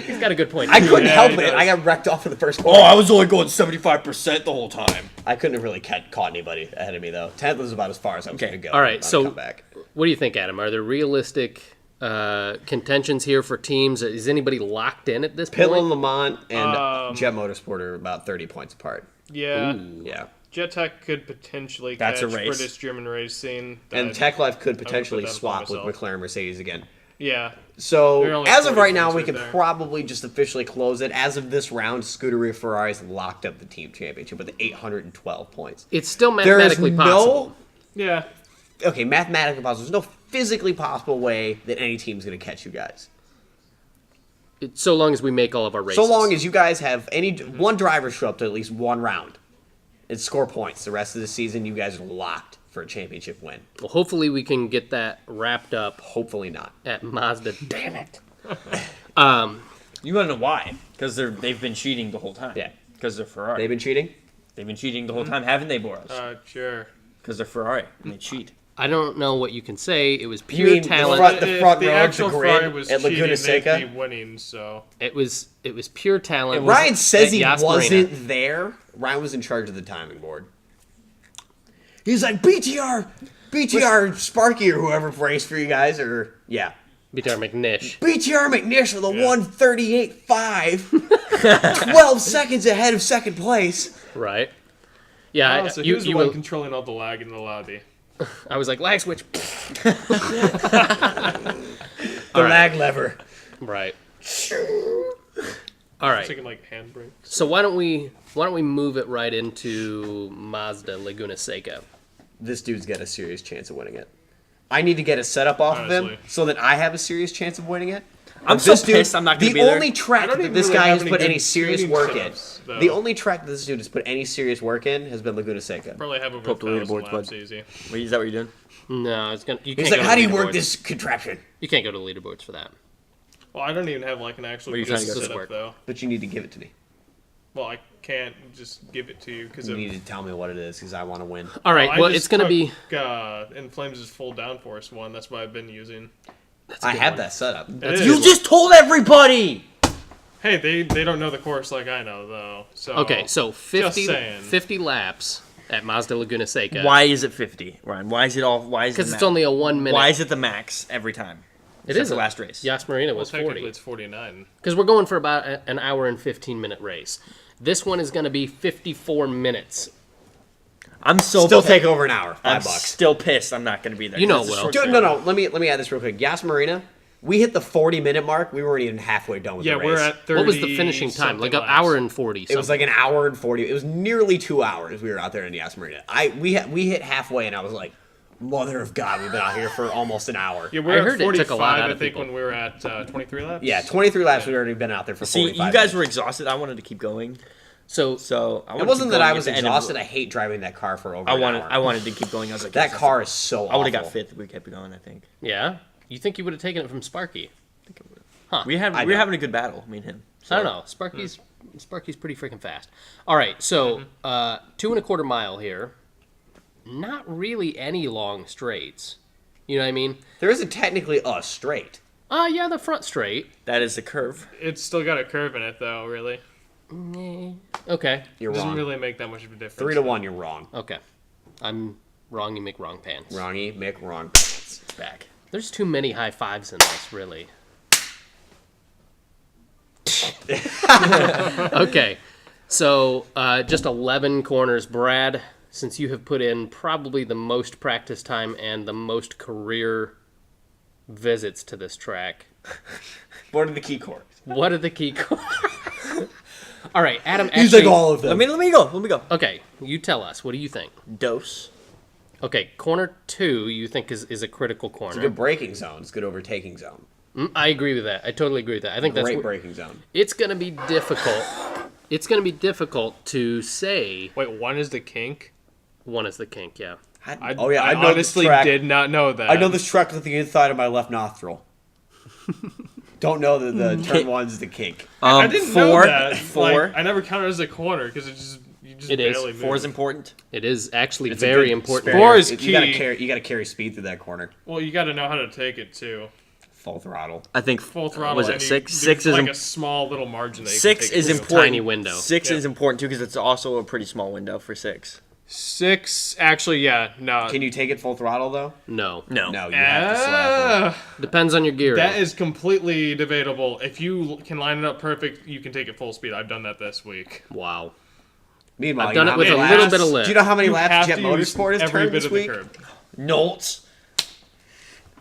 He's got a good point. I couldn't Yeah, help he it. does. I got wrecked off in the first Oh, quarter. I was only going 75% the whole time. I couldn't have really caught anybody ahead of me, though. 10th was about as far as I was Okay. going to go. All right, on a so comeback. what do you think, Adam? Are there realistic contentions here for teams? Is anybody locked in at this Pitlow, point? Lamont, and Jet Motorsport are about 30 points apart. yeah. Yeah. Jet Tech could potentially That's catch a race. British German Racing. And Tech Life could potentially that upon swap with myself. McLaren Mercedes again. Yeah. So, They're only as of 40 right now, points we right can there. probably just officially close it. As of this round, Scuderia Ferrari's locked up the team championship with 812 points. It's still There is mathematically possible. Yeah. Okay, mathematically possible. There's no physically possible way that any team's going to catch you guys. So long as we make all of our races. So long as you guys have one driver show up to at least one round and score points. The rest of the season, you guys are locked for a championship win. Well, hopefully we can get that wrapped up Hopefully not. at Mazda. Damn it. You want to know why? Because they've been cheating the whole time. Yeah. Because they're Ferrari. They've been cheating? They've been cheating the whole time, haven't they, Boris? Sure. Because they're Ferrari and they cheat. I don't know what you can say. It was You pure mean talent. the front if the row of actual the grid Ferrari was at Laguna cheating, Seca? they'd be winning, so. It was pure talent. Ryan says at he Yas wasn't Marina. there. Ryan was in charge of the timing board. He's like, BTR Sparky or whoever raced for you guys, or, yeah. BTR McNish. BTR McNish with a 1:38.5, 12 seconds ahead of second place. Right. Yeah, Oh, so he you, was you the one will, controlling all the lag in the lobby. I was like, lag switch. The lag lever. Right. All right. Taking like handbrake. So why don't we move it right into Mazda Laguna Seca? This dude's got a serious chance of winning it. I need to get a setup off of him Honestly. so that I have a serious chance of winning it. I'm But so this dude- pissed I'm not gonna be The there. only track I don't that even this really guy have has any put good any serious tuning work setups, in. though. The only track that this dude has put any serious work in has been Laguna Seca. Probably have over Pull up the 1,000 leaderboards, laps bud. easy. Wait, is that what you're doing? No, it's gonna. You He's can't like, go to how do you leaderboards. work this contraption? You can't go to leaderboards for that. Well, I don't even have like an actual What are you trying to go setup to? though. But you need to give it to me. Well, I can't just give it to you because You need to tell me what it is because I want to win. All right. Well, it's gonna be. In Flames' full downforce one. That's what I've been using. I have that set up. It is. You just told everybody! Hey, they don't know the course like I know though. So Okay, so 50, saying. 50 laps at Mazda Laguna Seca. Why is it 50, Ryan? Why is it all? Why is it? Because it's only a 1 minute. Why is it the max every time? It Except is the a- last race. Yas Marina well, was technically 40. it's 49. Because we're going for about an hour and 15-minute race. This one is going to be 54 minutes. I'm so Still pissed. take over an hour. I'm $5. still pissed. I'm not going to be there. You know 'cause it's a Will. short Dude, race. no. Let me add this real quick. Yas Marina, we hit the 40-minute mark. We weren't even halfway done with Yeah, the race. we're at 30. What was the finishing time? Like an something hour laps. and 40. It was like an hour and 40. It was nearly 2 hours we were out there in Yas Marina. We hit halfway, and I was like, mother of God, we've been out here for almost an hour. Yeah, I we're heard at it 45. took a lot out I of think people. when we were at 23 laps. Yeah, 23 laps. We've already been out there for See, 45 you guys minutes. were exhausted. I wanted to keep going. So So I wanted It to wasn't keep that going I at was the end of- exhausted. I hate driving that car for over I an wanted. hour. I wanted to keep going. I was like, That yes, car is so awful. I would have got fifth if we kept going. I think. yeah, you think you would have taken it from Sparky? We I were don't. having a good battle, me and him. So, I don't know. Sparky's pretty freaking fast. All right, so 2.25 mile here. Not really any long straights. You know what I mean? There isn't technically a straight. Yeah, the front straight. That is the curve. It's still got a curve in it though. Really, Okay. You're it doesn't wrong. really make that much of a difference. 3-1, you're wrong. Okay. I'm wrong. You make wrong pants. Wrongy, Mick, wrong. It's back. There's too many high fives in this, really. Okay. So just 11 corners. Brad, since you have put in probably the most practice time and the most career visits to this track, What are the key corners? what are the key corners? All right, Adam. He's Actually, like all of them. Let me go. Let me go. okay, you tell us. What do you think? Dose. Okay, corner 2 you think is a critical corner. Good braking zone. It's good overtaking zone. I agree with that. I totally agree with that. I think that's Great wh- braking zone. It's going to be difficult. It's going to be difficult to say Wait, one is the kink. one is the kink, yeah. I know honestly this track. did not know that. I know this track with the inside of my left nostril. Don't know that the turn one's the kink. I didn't four, know that. four. Like, I never counted it as a corner because you just It is. barely move. 4 is important. It is actually It's a very good important. spare. Four is You gotta key. carry. You gotta carry speed through that corner. Well, you got to know how to take it too. Full throttle. I think Full throttle. Was and it you- 6? there's 6 is like a small little margin. That you 6 can take is it to. important. Tiny window. 6 Yeah. is important too because it's also a pretty small window for 6. 6, actually, yeah, no. Can you take it full throttle though? No. No. No, you have to slap. Depends on your gear. That is completely debatable. If you can line it up perfect, you can take it full speed. I've done that this week. Wow. Meanwhile, I've you done know it how with many a laps- little bit of lift. Do you know how many You laps have Jet to use Motorsport has every turned bit this of the week? curb. Notes.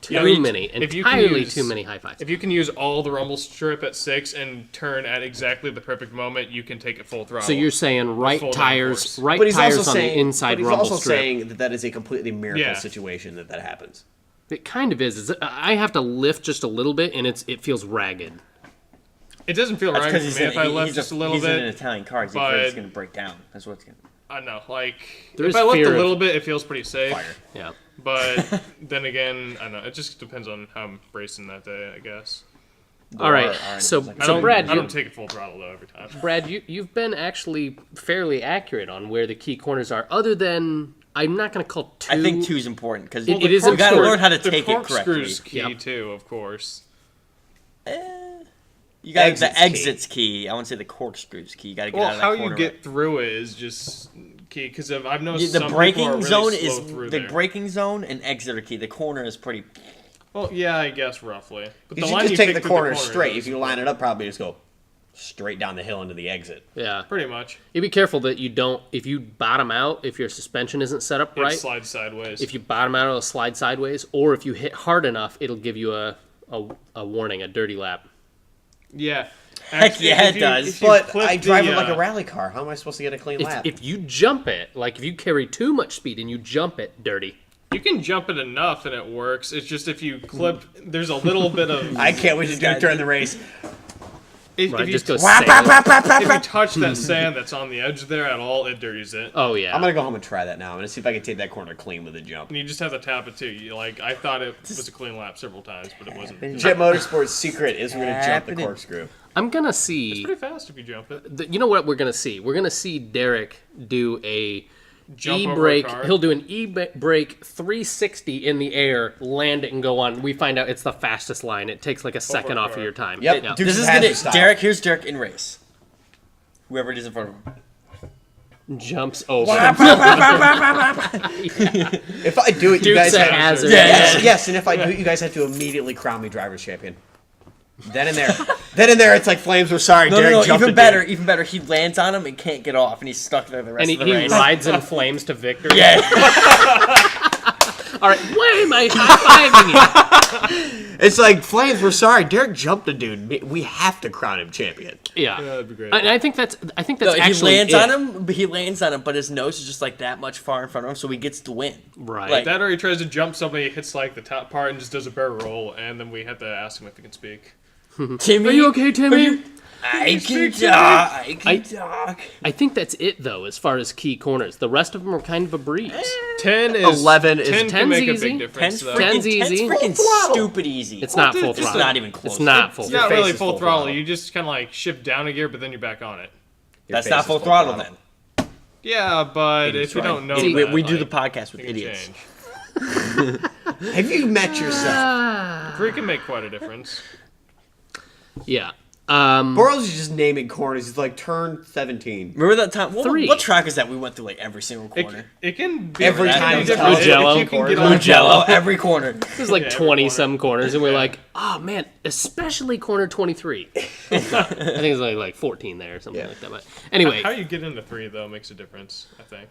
Too I mean, many. if you can Entirely use- too many high fives. If you can use all the rumble strip at 6 and turn at exactly the perfect moment, you can take it full throttle. So you're saying right full tires, downforce. right But he's tires also on saying, the inside but he's rumble also strip. saying that that is a completely miracle Yeah. situation that happens. It kind of is. I have to lift just a little bit, and it feels ragged. it doesn't feel That's right because for me if I left just a little he's in an bit. Italian car. He's afraid it's but- going to break down. That's what's going to. I know, like There if is I left fear a of- little bit, it feels pretty safe. Fire. Yeah. But then again, I don't know. It just depends on how I'm racing that day, I guess. All right. So I don't, Brad, I you, don't take it full throttle though every time. Brad, you've been actually fairly accurate on where the key corners are. Other than I'm not going to call 2. I think 2 is important because It is you got to important. learn how to The take it correctly. corkscrew's key Yep. too, of course. You got Exit's the exits key. I want to say the corkscrews key. You got to get out Well, of that how corner. you get through it is just key. Because I've noticed the some braking people are really zone slow is through the there. braking zone and exit are key. The corner is pretty. Well, yeah, I guess roughly. But You the should line just you take take the through corner straight. is If you line it up, probably just go straight down the hill into the exit. Yeah. pretty much. You be careful that you don't. If you bottom out, if your suspension isn't set up It right, slides sideways. if you bottom out, it'll slide sideways, or if you hit hard enough, it'll give you a warning, a dirty lap. yeah. Heck yeah, if it does. if you But clip I drive the, it like a rally car. How am I supposed to get a clean lap? If you jump it, like if you carry too much speed and you jump it, dirty. You can jump it enough and it works. It's just if you clip, there's a little bit of. I can't wait to do it during the race. If Right, you just go if sailing. you touch that sand that's on the edge there at all, it dirties it. Oh yeah. I'm gonna go home and try that now. I'm gonna see if I can take that corner clean with a jump. And you just have to tap it too. I thought it was a clean lap several times, but it wasn't. Jet Motorsports' secret is we're gonna jump the corkscrew. I'm gonna see. Pretty fast if you jump it. You know what we're gonna see? We're gonna see Derek do a Jump over a e-brake. car. He'll do an e-brake 360 in the air, land it, and go on. We find out it's the fastest line. It takes like a second a off of car. your time. Yep. Yeah. Dude, This is Hazard gonna style. Derek. Here's Derek in race. Whoever it is in front of him. Jumps over. If I do it, you Dukes guys of have Hazzard. yes, and if I do it, you guys have to immediately crown me driver's champion. Then and there, it's like Flames. We're sorry, Derek No, jumped even a better, dude. even better. He lands on him and can't get off, and he's stuck there the rest And of the he race. rides in flames to victory. Yeah. All right. Why am I high-fiving you? It's like Flames. We're sorry, Derek jumped a dude. We have to crown him champion. Yeah. that'd be great. And I think that's. I think No, that's he actually lands it. on him. He lands on him, but his nose is just like that much far in front of him, so he gets the win. Right. Like- That or he tries to jump somebody, hits like the top part, and just does a barrel roll, and then we have to ask him if he can speak. Timmy, Are you okay, Timmy? I can talk. I can talk. I think that's it though, as far as key corners. The rest of them are kind of a breeze. 10 is 11 is- 10 can 10's make a easy. big difference. Ten's though. Ten's freaking, easy. freaking throttle. stupid easy. It's not full it's throttle. not even close. It's not full It's throttle. not really face is full full throttle. throttle. You just kind of like shift down a gear, but then you're back on it. That's face not is full throttle then. Yeah, but if you don't know We, that, we do the like, podcast with it can idiots. change. Have you met yourself? 3 can make quite a difference. Yeah. Burrows is just naming corners. He's like turn 17. Remember that time? Three. What track is that? We went through like every single It, corner. it can be Every it can time be it's different. Mugello. If you can get Corner. on Jello, every corner. There's like Yeah, every 20 corner. some corners, and we're like, oh man, especially corner 23. I think it's like 14 there or something Yeah. like that. But anyway, How you get into 3 though makes a difference, I think.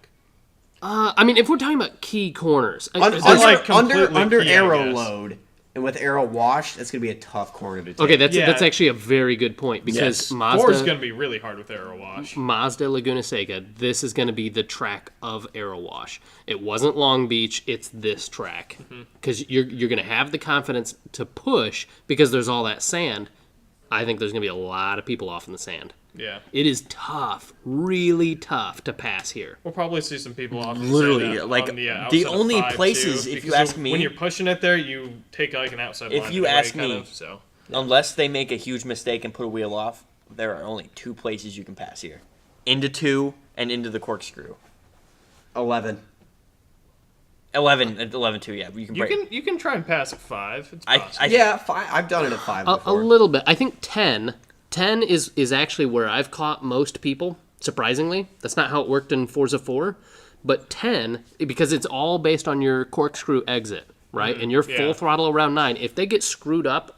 I mean, if we're talking about key corners, Under, Is it like under completely key, I arrow guess? load and with arrow wash, that's gonna be a tough corner to take. okay, that's Yeah. actually a very good point because Yes. 4 is Mazda, going to be really hard with arrow wash. Mazda Laguna Seca, this is going to be the track of Arrow Wash. It wasn't Long Beach, it's this track. Because you're going to have the confidence to push because there's all that sand. I think there's going to be a lot of people off in the sand. Yeah. It is tough, really tough to pass here. We'll probably see some people off. Literally, on like, the, the outside of only 5, places, too, if you because ask me- when you're pushing it there, you take like an outside. If line you anyway, ask kind me- of, so Unless they make a huge mistake and put a wheel off, there are only 2 places you can pass here. Into 2 and into the corkscrew. 11. 11 too, yeah. You can break. you can try and pass at 5. It's I possible. Yeah, 5. I've done it at 5 A before. little bit. I think 10 is actually where I've caught most people, surprisingly. That's not how it worked in Forza 4. But 10, because it's all based on your corkscrew exit, right? And you're yeah. full throttle around 9. If they get screwed up,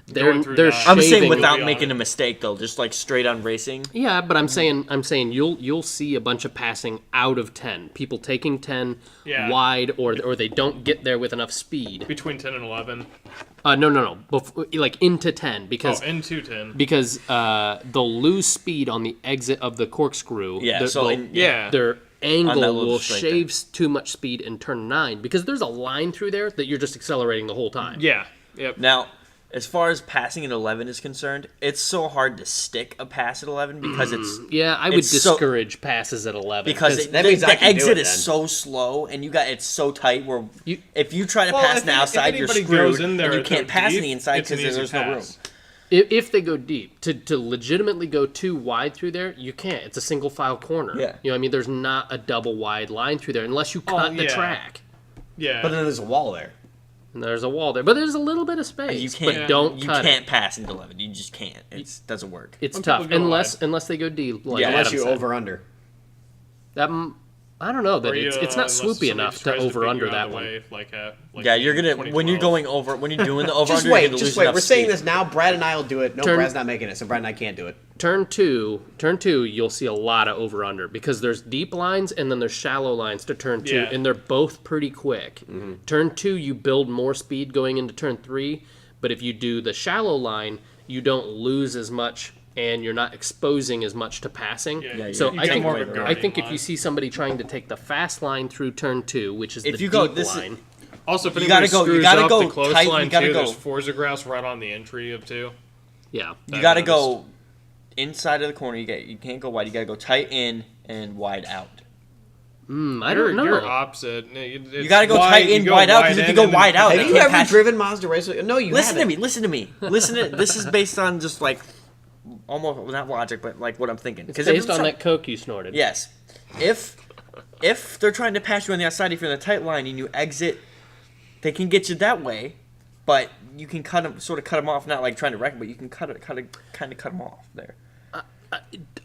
they're Going through they're 9. I'm saying shaving. without You'll be making on a mistake though, just like straight on racing. Yeah, but I'm saying you'll see a bunch of passing out of 10. People taking 10 Yeah. wide or they don't get there with enough speed. Between 10 and 11. No. Like into 10 because Oh, into 10. because they'll lose speed on the exit of the corkscrew. Yeah, Their- so well, in- Yeah. their On angle that little will straight shave too much speed in turn 9 because there's a line through there that you're just accelerating the whole time. Yeah. Yep. Now, as far as passing at 11 is concerned, it's so hard to stick a pass at 11 because it's Yeah, I would It's so- discourage passes at 11 because that means I the can do exit it is then. so slow and it's so tight where You- if you try to Well, pass if the any- if outside, you're anybody screwed, goes in there and you and can't go pass deep, on the inside it's an because easy there's no room. pass. if they go deep to legitimately go too wide through there, you can't. It's a single file corner. Yeah. You know what I mean? There's not a double wide line through there unless you cut the yeah. track. Yeah. But then there's a wall there. And there's a wall there, but there's a little bit of space. You can't. but don't You cut can't it. pass into 11. You just can't. It doesn't work. It's Some tough people go unless they go deep. Like Yeah, Unless Adam you said. over under. That I don't know that Or you, it's not unless swoopy somebody enough just to tries over beat under you out that of the one. way, like Yeah, you're in gonna when you're 2012. going over when you're doing the over Just under. wait, you're gonna just lose wait. enough We're saying speed. this now. Brad and I will do it. No, Turn- Brad's not making it, so Brad and I can't do it. Turn two, you'll see a lot of over under because there's deep lines and then there's shallow lines to turn 2, Yeah. and they're both pretty quick. Turn 2, you build more speed going into turn 3, but if you do the shallow line, you don't lose as much and you're not exposing as much to passing. Yeah, So you I get think more of a I guarding think if line. you see somebody trying to take the fast line through turn 2, which is If the you go deep this, line, Also, if You anybody gotta go- you screws gotta up go the close tight, you line gotta too, go- there's Forza grass right on the entry of 2. Yeah. You got to go inside of the corner. You can't go wide. You got to go tight in and wide out. I don't know. You're opposite. You got to go tight in, wide out. Because if you go wide out, Have they you can't ever pass. driven Mazda Raceway? No, you Listen to haven't. me. Listen to me. Listen to this is based on just like almost not logic, but like what I'm thinking. It's based on that coke you snorted. Yes. If they're trying to pass you on the outside, if you're in the tight line and you exit, they can get you that way, but you can sort of cut them off. Not like trying to wreck them, but you can kind of cut them off there.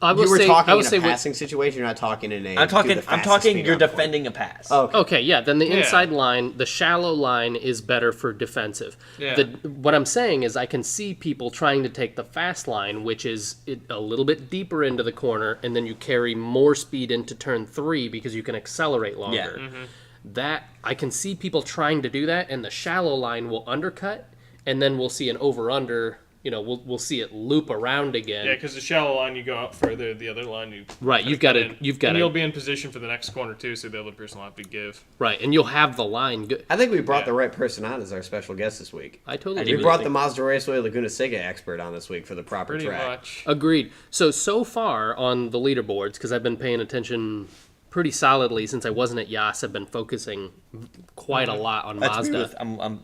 I will You were say, talking I will in a say passing situation. You're not talking in a. I'm talking. do the I'm fastest talking. speed You're on the court. defending a pass. Oh, okay. Okay, yeah, then the Yeah. inside line, the shallow line is better for defensive. Yeah. What I'm saying is I can see people trying to take the fast line, which is a little bit deeper into the corner, and then you carry more speed into turn 3 because you can accelerate longer. Yeah. That I can see people trying to do that, and the shallow line will undercut, and then we'll see an over-under. We'll see it loop around again. Yeah, because the shallow line, you go out further. The other line, you Right, you've got to, and you've got you'll to, be in position for the next corner too, so the other person will have to give. right, and you'll have the line. I think we brought Yeah. the right person on as our special guest this week. I totally We agree. brought the Mazda Raceway Laguna Seca expert on this week for the proper Pretty track. much. Agreed. So far on the leaderboards, because I've been paying attention pretty solidly since I wasn't at Yas, I've been focusing quite a lot on That's me Mazda. with,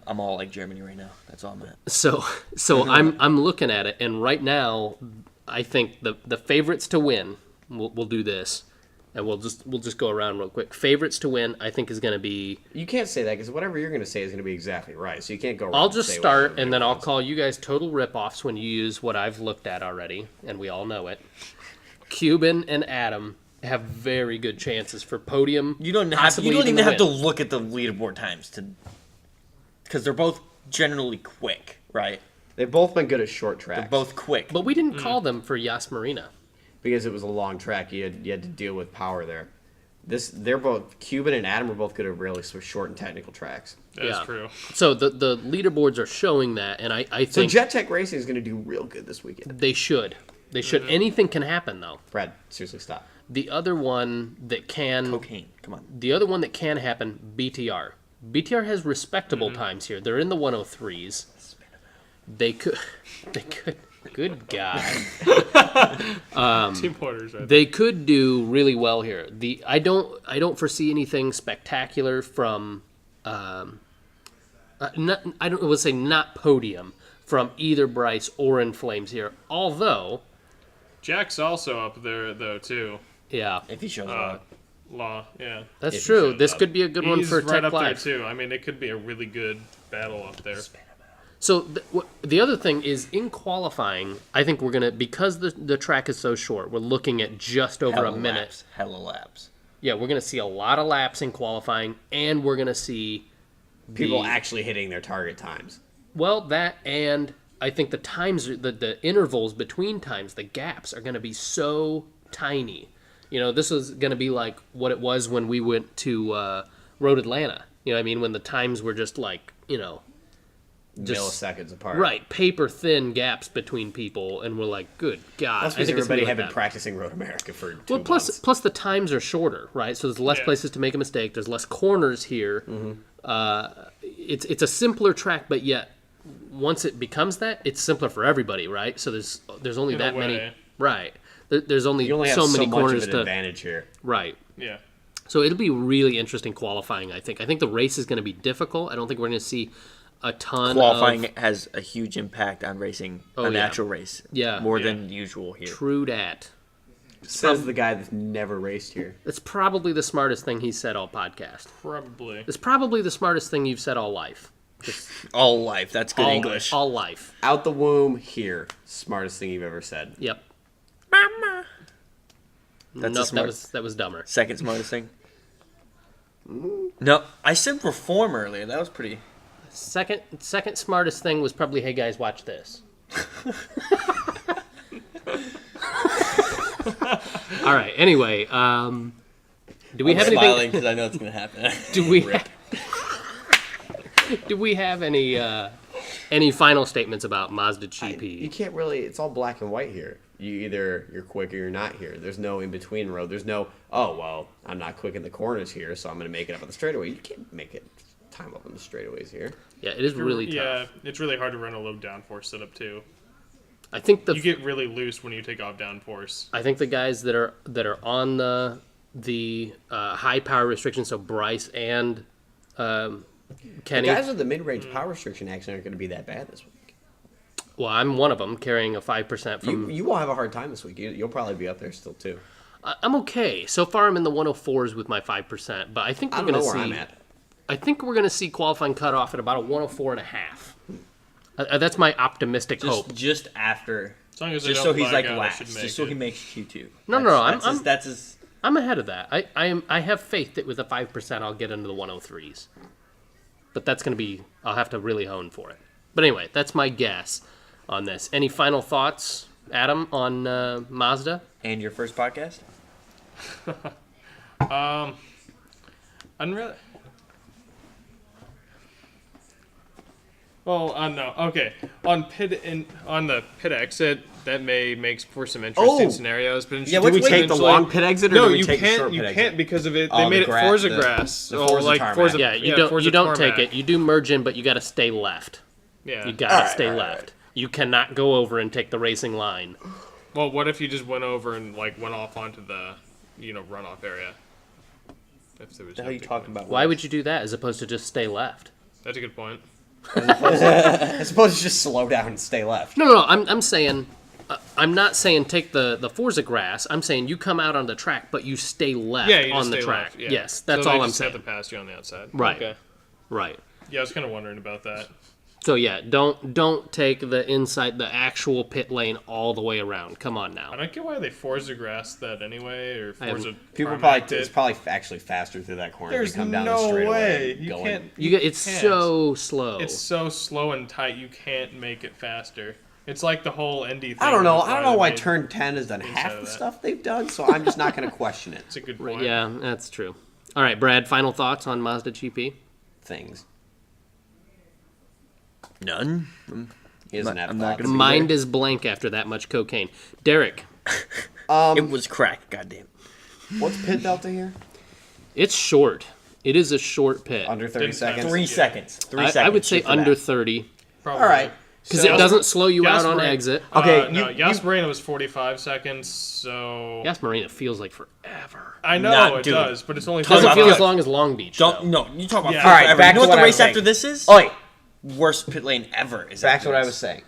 I'm all like Germany right now. That's all I'm at. So I'm looking at it, and right now, I think the favorites to win. We'll do this, and we'll just go around real quick. Favorites to win, I think, is going to be. You can't say that because whatever you're going to say is going to be exactly right. So you can't go wrong. I'll and just say start, whatever and then everybody I'll wants. call you guys total ripoffs when you use what I've looked at already, and we all know it. Cuban and Adam have very good chances for podium. You don't possibly even the have to win. look at the leaderboard times because they're both generally quick, right? They've both been good at short tracks. They're both quick. But we didn't call them for Yas Marina. because it was a long track. You had to deal with power there. They're both Cuban and Adam are both good at really short and technical tracks. That's Yeah. true. So the leaderboards are showing that, and I So think Jet Tech Racing is going to do real good this weekend. they should. They should. Anything can happen, though. Brad, seriously, stop. The other one that can Cocaine. Come on. The other one that can happen, BTR. BTR has respectable times here. They're in the 103s. They could. Good God. Team Porters, right? They could do really well here. I don't foresee anything spectacular from. I would say not podium from either Bryce or In Flames here. Although, Jack's also up there though too. yeah, If he shows Uh, up. Law, yeah. that's if he true. shows This up. could be a good one He's for right Tech up Live. there too. I mean, it could be a really good battle up there. So the other thing is in qualifying, I think we're gonna, because the track is so short, we're looking at just over a minute. Hella laps. Yeah, we're gonna see a lot of laps in qualifying, and we're gonna see People the- actually hitting their target times. Well, that, and I think the times, the intervals between times, the gaps are going to be so tiny. This is going to be like what it was when we went to Road Atlanta. You know what I mean? When the times were just like, just Milliseconds apart. right, paper thin gaps between people, and we're like, good God. That's I because think it's everybody gonna had be been like that. practicing Road America for 2 Well, months. plus the times are shorter, right? So there's less Yeah. places to make a mistake. There's less corners here. It's a simpler track, but yet once it becomes that, it's simpler for everybody, right? So there's only In a that many, way. right? There's only You only have so so many much corners of an to advantage here. right. Yeah. So it'll be really interesting qualifying. I think the race is going to be difficult. I don't think we're going to see a ton Qualifying of has a huge impact on racing Oh, a yeah. natural race. Yeah. More Yeah. than usual here. true dat. Says the guy that's never raced here. It's probably the smartest thing he's said all podcast. Probably. It's probably the smartest thing you've said all life. All life. That's good all, English. All life. Out the womb, here. Smartest thing you've ever said. Yep. That's Nope, a smart- that was dumber. Second smartest thing. No, I said perform earlier. That was pretty. Second smartest thing was probably, hey guys, watch this. All right. Anyway, do we I'm have smiling anything? because I know it's gonna happen. Do we have any final statements about Mazda GP? You can't really. It's all black and white here. You're quick or you're not here. There's no in between road. There's no I'm not quick in the corners here, so I'm going to make it up on the straightaway. You can't make it. time up in the straightaways here. Yeah, it is really tough. Yeah, it's really hard to run a low downforce setup too. I think You get really loose when you take off downforce. I think the guys that are on the high power restriction, so Bryce and The Kenny. guys with the mid-range power restriction actually aren't going to be that bad this week. Well, I'm one of them, carrying a 5% from. You won't have a hard time this week. You'll probably be up there still too. I'm okay. So far, I'm in the 104s with my 5%, but I think I we're don't going know to where see. I'm at. I think we're going to see qualifying cutoff at about a 104 and a half. That's my optimistic hope. Just after. As long as they Just don't so he's lag like out, I last. should Just make so he it. makes Q2. No, That's his. I'm ahead of that. I have faith that with a 5% I'll get into the 103s. But that's going to be, I'll have to really hone for it. But anyway, that's my guess on this. Any final thoughts, Adam, on Mazda? And your first podcast? Unreal. Well, no. Okay. On the pit exit, that may make for some interesting scenarios. But Yeah, Do we take the eventually- long pit exit or No, do we you take the can't. short You pit can't exit? because of it. Oh, They the made it gra- Forza the- grass. the or Forza like tarmac. Forza. Yeah, you Forza don't take tarmac. it. You do merge in, but you got to stay left. Yeah. You got to stay left. You cannot go over and take the racing line. Well, what if you just went over and like went off onto the, runoff area? If there was What the hell are you no big talking point. about? Why would you do that as opposed to just stay left? That's a good point. I suppose it's just slow down and stay left. No. I'm saying, I'm not saying take the Forza grass. I'm saying you come out on the track, but you stay left Yeah, you on just the stay track. left, yeah. Yes, that's so all they I'm just saying. have to pass you on the outside. Right. Okay. Right. Yeah, I was kind of wondering about that. So yeah, don't take the the actual pit lane all the way around. Come on now. I don't get why they Forza grass that anyway, or Forza. People tarmac probably it. it's probably actually faster through that corner. There's if you come down no the straightaway way. and You going. can't. It's can't. so slow. It's so slow and tight. You can't make it faster. It's like the whole Indy thing. I don't know. with I don't know why they- turn 10 has done half of the that. stuff they've done, so I'm just not going to question it. It's a good point. Yeah, that's true. All right, Brad. Final thoughts on Mazda GP? Things. None. He doesn't have I'm not thoughts. gonna be Mind is blank after that much cocaine. Derek, It was crack. Goddamn. What's pit delta here? it's short. It is a short pit. Under 30 Didn't seconds. have- 3 Yeah. seconds. 3 I seconds. would say Shoot for under that. 30 Probably. All right. because So- it doesn't slow you out on Marina- exit. Okay, no, you- Yas Marina was 45 seconds, so Gas Marina feels like forever. I know Not it dude. does, but it's only Doesn't about feel that. as long as Long Beach. Don't. though. No, you talk about. Yeah. forever. All right, back You know to what what the I race was after saying. this is? Oi, Worst pit lane ever. Is back after to what I this. was saying.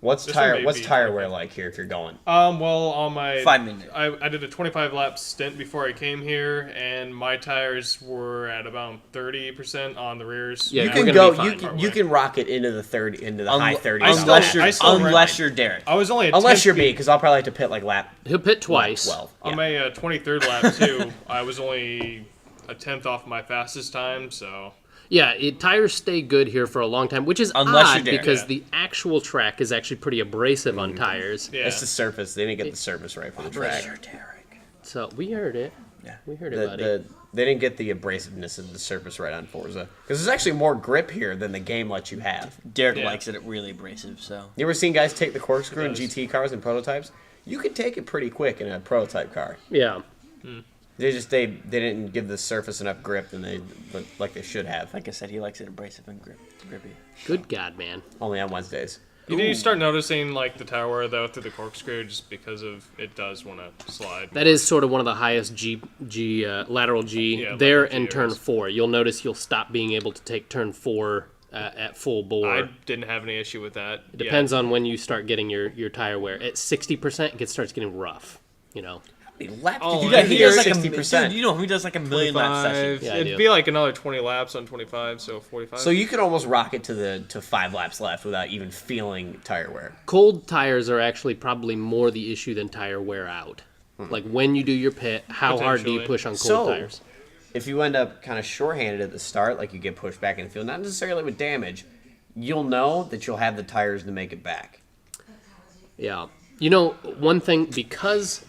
What's This one tire may what's be tire perfect. wear like here if you're going? well, on my 5 minutes. I did a 25 lap stint before I came here, and my tires were at about 30% on the rears. Yeah, You we're can gonna go be fine. you can rock it into the 30 into the high 30s. I still- Unless you're I still unless you're Derek. I was only at Unless 10th you're me speed. because I'll probably have to pit like lap He'll pit twice. 12. On Yeah. my 23rd lap too, I was only a tenth off my fastest time, so Yeah, tires stay good here for a long time, which is Unless odd you're Derek. because Yeah. the actual track is actually pretty abrasive on tires. yeah. It's the surface. They didn't get the surface right for the track. Derek. So we heard it. Yeah. We heard it, buddy. They didn't get the abrasiveness of the surface right on Forza because there's actually more grip here than the game lets you have. Derek Yeah. likes it really abrasive. So You ever seen guys take the corkscrew in does. GT cars and prototypes? You could take it pretty quick in a prototype car. Yeah. They didn't give the surface enough grip and like they should have. like I said, he likes it abrasive and grippy. Good God, man. Only on Wednesdays. You start noticing like the tire wear though through the corkscrew just because of it does want to slide. That is sort of one of the highest lateral G Yeah, there lateral G and turn areas. 4. You'll notice you'll stop being able to take turn 4 at full bore. I didn't have any issue with that. It depends on when you start getting your tire wear. At 60%, it starts getting rough. You know. Laps Oh, did you yeah, get he here? does like 60%. Dude, you know he does like a million lap sessions. Yeah, I It'd do. be like another 20 laps on 25, so 45. So you could almost rock it to 5 laps left without even feeling tire wear. Cold tires are actually probably more the issue than tire wear out. Like when you do your pit, how hard do you Potentially. push on cold So- tires? If you end up kind of shorthanded at the start, like you get pushed back in the field, not necessarily with damage, you'll know that you'll have the tires to make it back. Yeah. You know, one thing, because...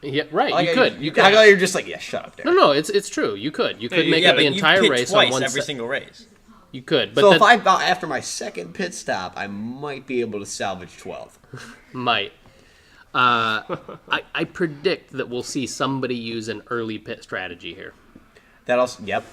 Yeah, right, Like, you could. You I could. thought you're just like, yeah, shut up, there. No, it's true. You could. You could make yeah, it the but you entire pit race twice on one every set. single race. You could, but So that if I after my second pit stop, I might be able to salvage 12th. might. I predict that we'll see somebody use an early pit strategy here. That also, yep.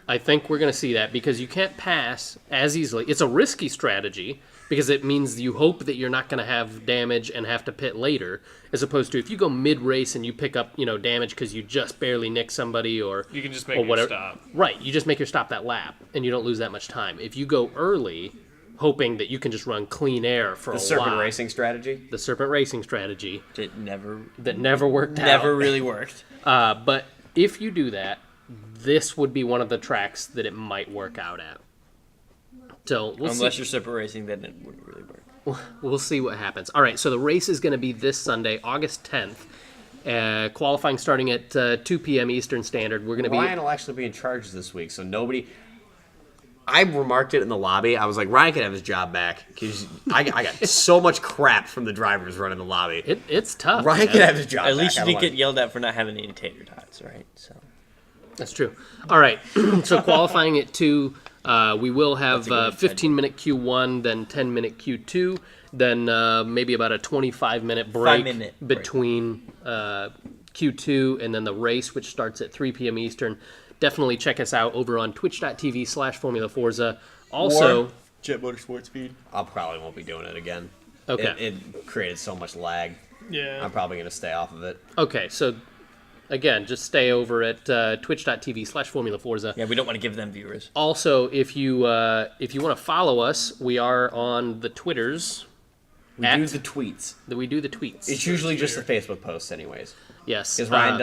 I think we're going to see that because you can't pass as easily. It's a risky strategy because it means you hope that you're not going to have damage and have to pit later, as opposed to if you go mid-race and you pick up, damage because you just barely nick somebody or You can just make or your whatever. stop. Right, you just make your stop that lap and you don't lose that much time. If you go early, hoping that you can just run clean air for The a serpent while. racing strategy. The serpent racing strategy It never that never worked out. never really worked. But if you do that, this would be one of the tracks that it might work out at. So we'll Unless see. you're super racing, then it wouldn't really work. We'll see what happens. All right, so the race is going to be this Sunday, August 10th. Qualifying starting at 2 p.m. Eastern Standard. We're going to be... Ryan will actually be in charge this week, so nobody. I remarked it in the lobby. I was like, Ryan could have his job back because I got so much crap from the drivers running the lobby. It's tough. Ryan man. could have his job back. At least you I didn't don't get want- yelled at for not having any tater tots, right? So That's true. All right, so qualifying at 2, we will have That's a good 15-minute Q1, then 10-minute Q2, then maybe about a 25-minute break 5-minute break. between Q2 and then the race, which starts at 3 p.m. Eastern. Definitely check us out over on twitch.tv/Formula Forza. Also, Jet Motorsports feed. I probably won't be doing it again. Okay. It created so much lag. Yeah. I'm probably going to stay off of it. okay, so again, just stay over at twitch.tv/Formula Forza. Yeah, we don't want to give them viewers. Also, if you want to follow us, we are on the Twitters. We do the tweets. We do the tweets. It's usually just the Facebook posts, anyways. Yes. Because Ryan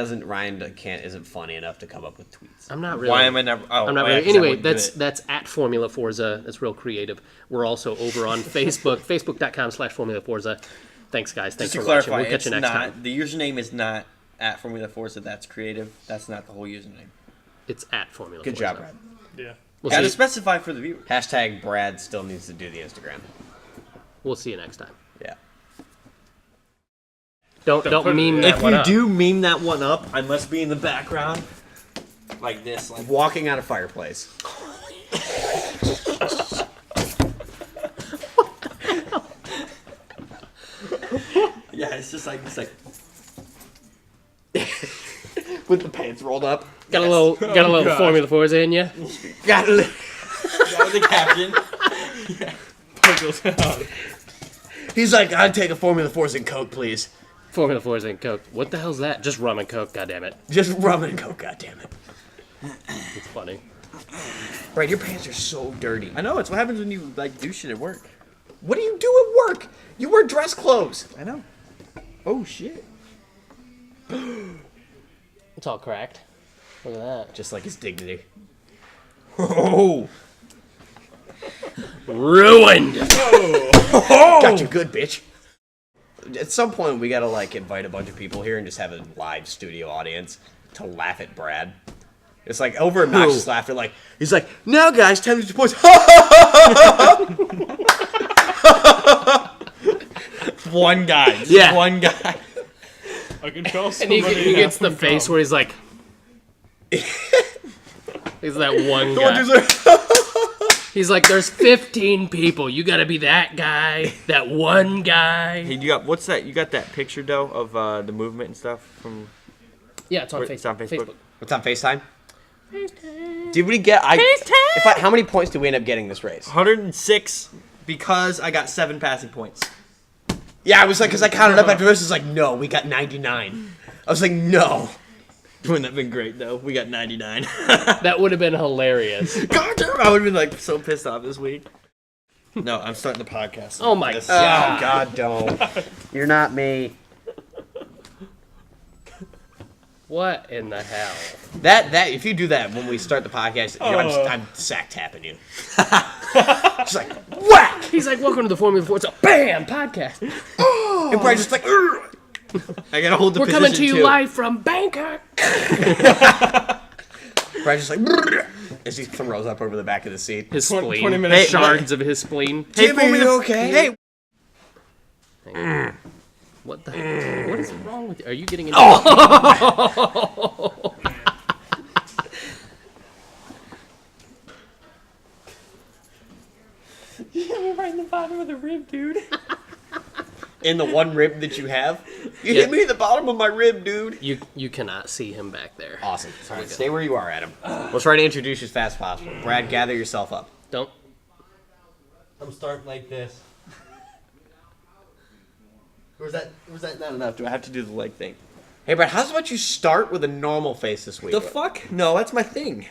isn't funny enough to come up with tweets. I'm not really. Why am I never? Oh, I'm not yeah, really. 'cause I Anyway, wouldn't do that's it. at Formula Forza. That's real creative. We're also over on Facebook, facebook.com/Formula Forza. Thanks, guys. Thanks Just to for clarify, watching. We'll catch it's you next not time. the username is not at Formula Forza. That's creative. That's not the whole username. It's at Formula Good Forza. job, Brad. Yeah. We'll Got to see, specify for the viewers. Hashtag Brad still needs to do the Instagram. we'll see you next time. Yeah. Don't put- meme that If one you up. do meme that one up, I must be in the background, like this. Like Walking out a fireplace. yeah, it's just like With the pants rolled up. Got a little gosh. Formula Forza in you. Got it. that was the caption. Puggles out. He's like, I'd take a Formula Forza and Coke, please. Formula Forza and Coke. What the hell's that? Just rum and Coke. God damn it. Just rum and Coke, goddammit. It's funny. Brad, your pants are so dirty. I know it's what happens when you like do shit at work. What do you do at work? You wear dress clothes. I know. Oh shit. It's all cracked. Look at that. Just like his dignity. Oh. Ruined. Got you good, bitch. At some point, we gotta like invite a bunch of people here and just have a live studio audience to laugh at Brad. It's like over obnoxious laughter. Like he's like, "Now, guys, 10 extra points." One guy. Just Yeah. One guy. I can tell And somebody he gets the hasn't face come. where he's like, he's that one One guy. dude's like, He's like, there's 15 people. You gotta be that guy, that one guy. Hey, you got what's that? You got that picture though of the movement and stuff from? Yeah, it's on, It's on Facebook. What's on FaceTime? Did we get? How many points did we end up getting this race? 106 because I got 7 passing points. Yeah, I was like, because I counted up after this. It's like, no, we got 99. I was like, no. Wouldn't that have been great though? We got 99. That would have been hilarious. God damn, I would have been like so pissed off this week. No, I'm starting the podcast. Oh my This- God. Oh God, don't. You're not me. What in the hell? That if you do that when we start the podcast, I'm sack tapping you. Just like whack. He's like, welcome to the Formula Forza. Bam! Podcast. And Brian's just like, "Ugh." I gotta hold the We're position coming to you too. live from Bangkok. Brian's just like, "Brrr," as he throws up over the back of the seat. His 20 spleen. minutes Shards of his spleen. Hey, Jimmy, Formula- you okay? Hey, What the? What is wrong with you? Are you getting into? you hit me right in the bottom of the rib, dude. In the one rib that you have. You hit me in the bottom of my rib, dude. You cannot see him back there. Awesome. All right, stay where you are, Adam. We'll try to introduce you as fast as possible. Brad, gather yourself up. Don't. I'm starting like this. Or was that not enough? Do I have to do the leg thing? Hey, Brad, how's about you start with a normal face this week? The fuck? No, that's my thing.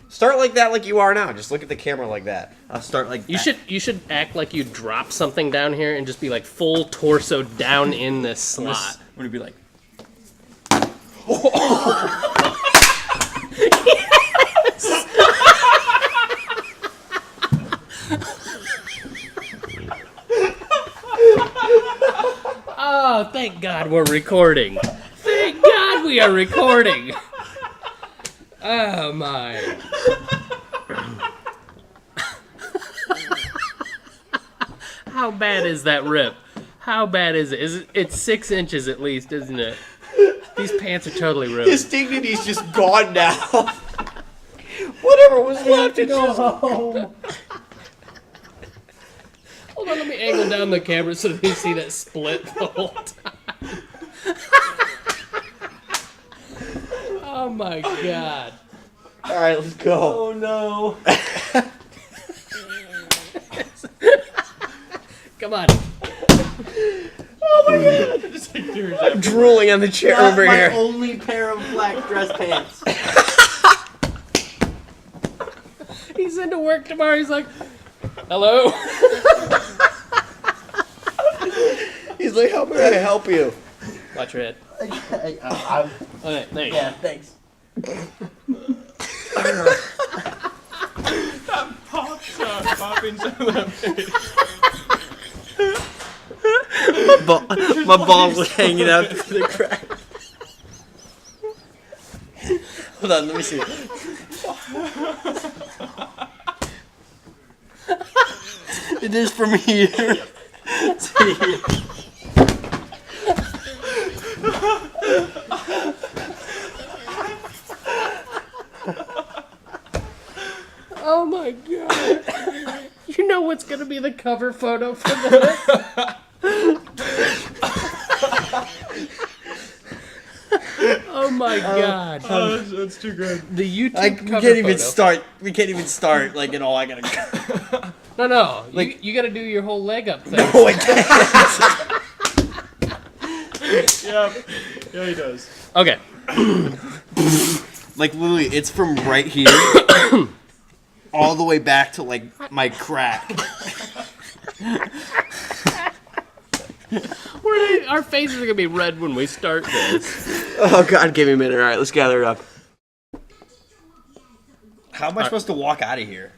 Start like that, like you are now. Just look at the camera like that. I'll start like You that. should act like you drop something down here and just be like full torso down in this slot. I'm gonna be like. Oh, thank God we're recording. Thank God we are recording. Oh my. How bad is that rip? How bad is it? It's 6 inches at least, isn't it? These pants are totally ruined. His dignity's just gone now. Whatever was left, it's just... home. Hold on, let me angle down the camera so they see that split the whole time. Oh my God. All right, let's go. Oh no. Come on. Oh my God. Just like tears I'm drooling on the chair Not over my here. only pair of black dress pants. He's into work tomorrow. He's like, hello? He's like, how may I help you? Watch your head. Okay, Okay, there you yeah, go. thanks. popping some of that face. My balls are hanging out through the crack. Hold on, let me see. It is from here to here. Oh my God. You know what's going to be the cover photo for this? Oh my God. Oh, that's too good. The YouTube We cover can't even photo. start. We can't even start. Like, and all I gotta. No. Like- you got to do your whole leg up thing. Oh, I can't. Yeah, yeah, he does. Okay. Like literally, it's from right here all the way back to like my crack. Our faces are going to be red when we start this. Oh God, give me a minute. All right, let's gather it up. How am I supposed to walk out of here?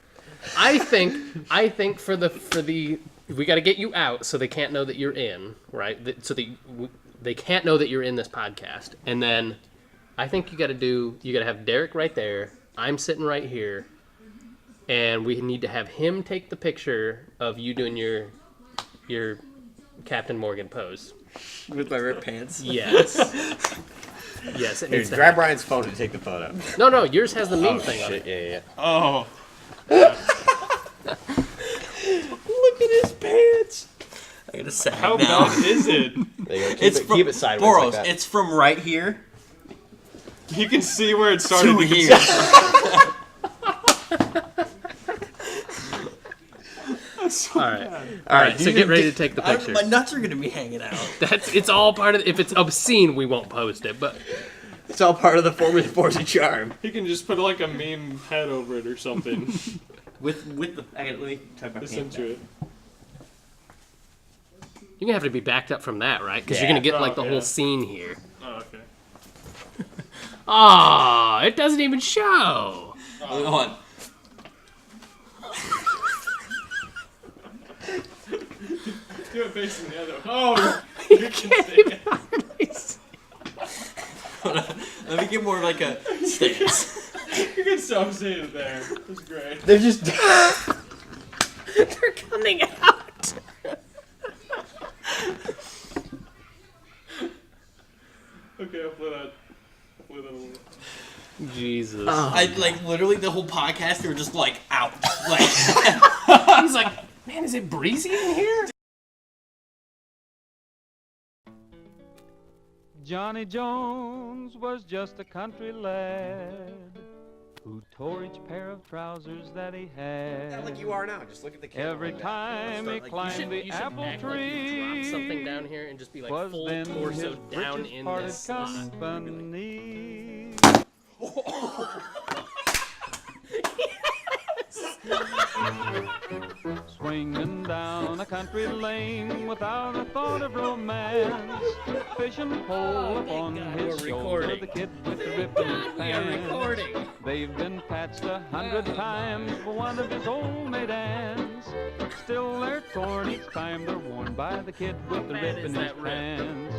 I think for the we got to get you out so they can't know that you're in, right? So they can't know that you're in this podcast. And then I think you got to have Derek right there. I'm sitting right here. And we need to have him take the picture of you doing your Captain Morgan pose. With my ripped pants. Yes. Yes, it Here, needs to grab happen. Ryan's phone to take the photo. No, yours has the meme thing on it. Yeah. Oh, Look at his pants. I gotta sag how now. bad is it? There you go. It's Keep it sideways Boros, like that. it's from right here You can see where it started. to You can here. All right. All right, So get ready to take the My picture. nuts are gonna be hanging out. It's all part of. If it's obscene, we won't post it. But It's all part of the Forza charm. You can just put like a meme head over it or something. With the. Let me tuck my Listen pants to down. it. you're gonna have to be backed up from that, right? Because you're Yeah. gonna get like the Oh, yeah. whole scene here. Oh, okay. Ah, it doesn't even show. Hold on. Do it facing the other. Oh, you can see it. Let me get more like a stance. You can so see it there. It's great. They're just. They're coming out. Okay, I'll play that. Play that a little. Jesus. I like literally the whole podcast. They were just like out. Like He's like, man, is it breezy in here? Johnny Jones was just a country lad who tore each pair of trousers that he had. Yeah, like you are now. Just look at the camera. Every like that. time he Start like climbed the You should apple act like tree, you drop something down here and just be like was full then torso his down britches in parted this slot. company. Swinging down a country lane without a thought of romance, fishing pole upon God his we're shoulder, recording. the kid with the rip in his We are pants. recording. They've been patched 100 times for one of his old maidens. Still they're torn each time they're worn by the kid with the bad rip is in his that rip? pants.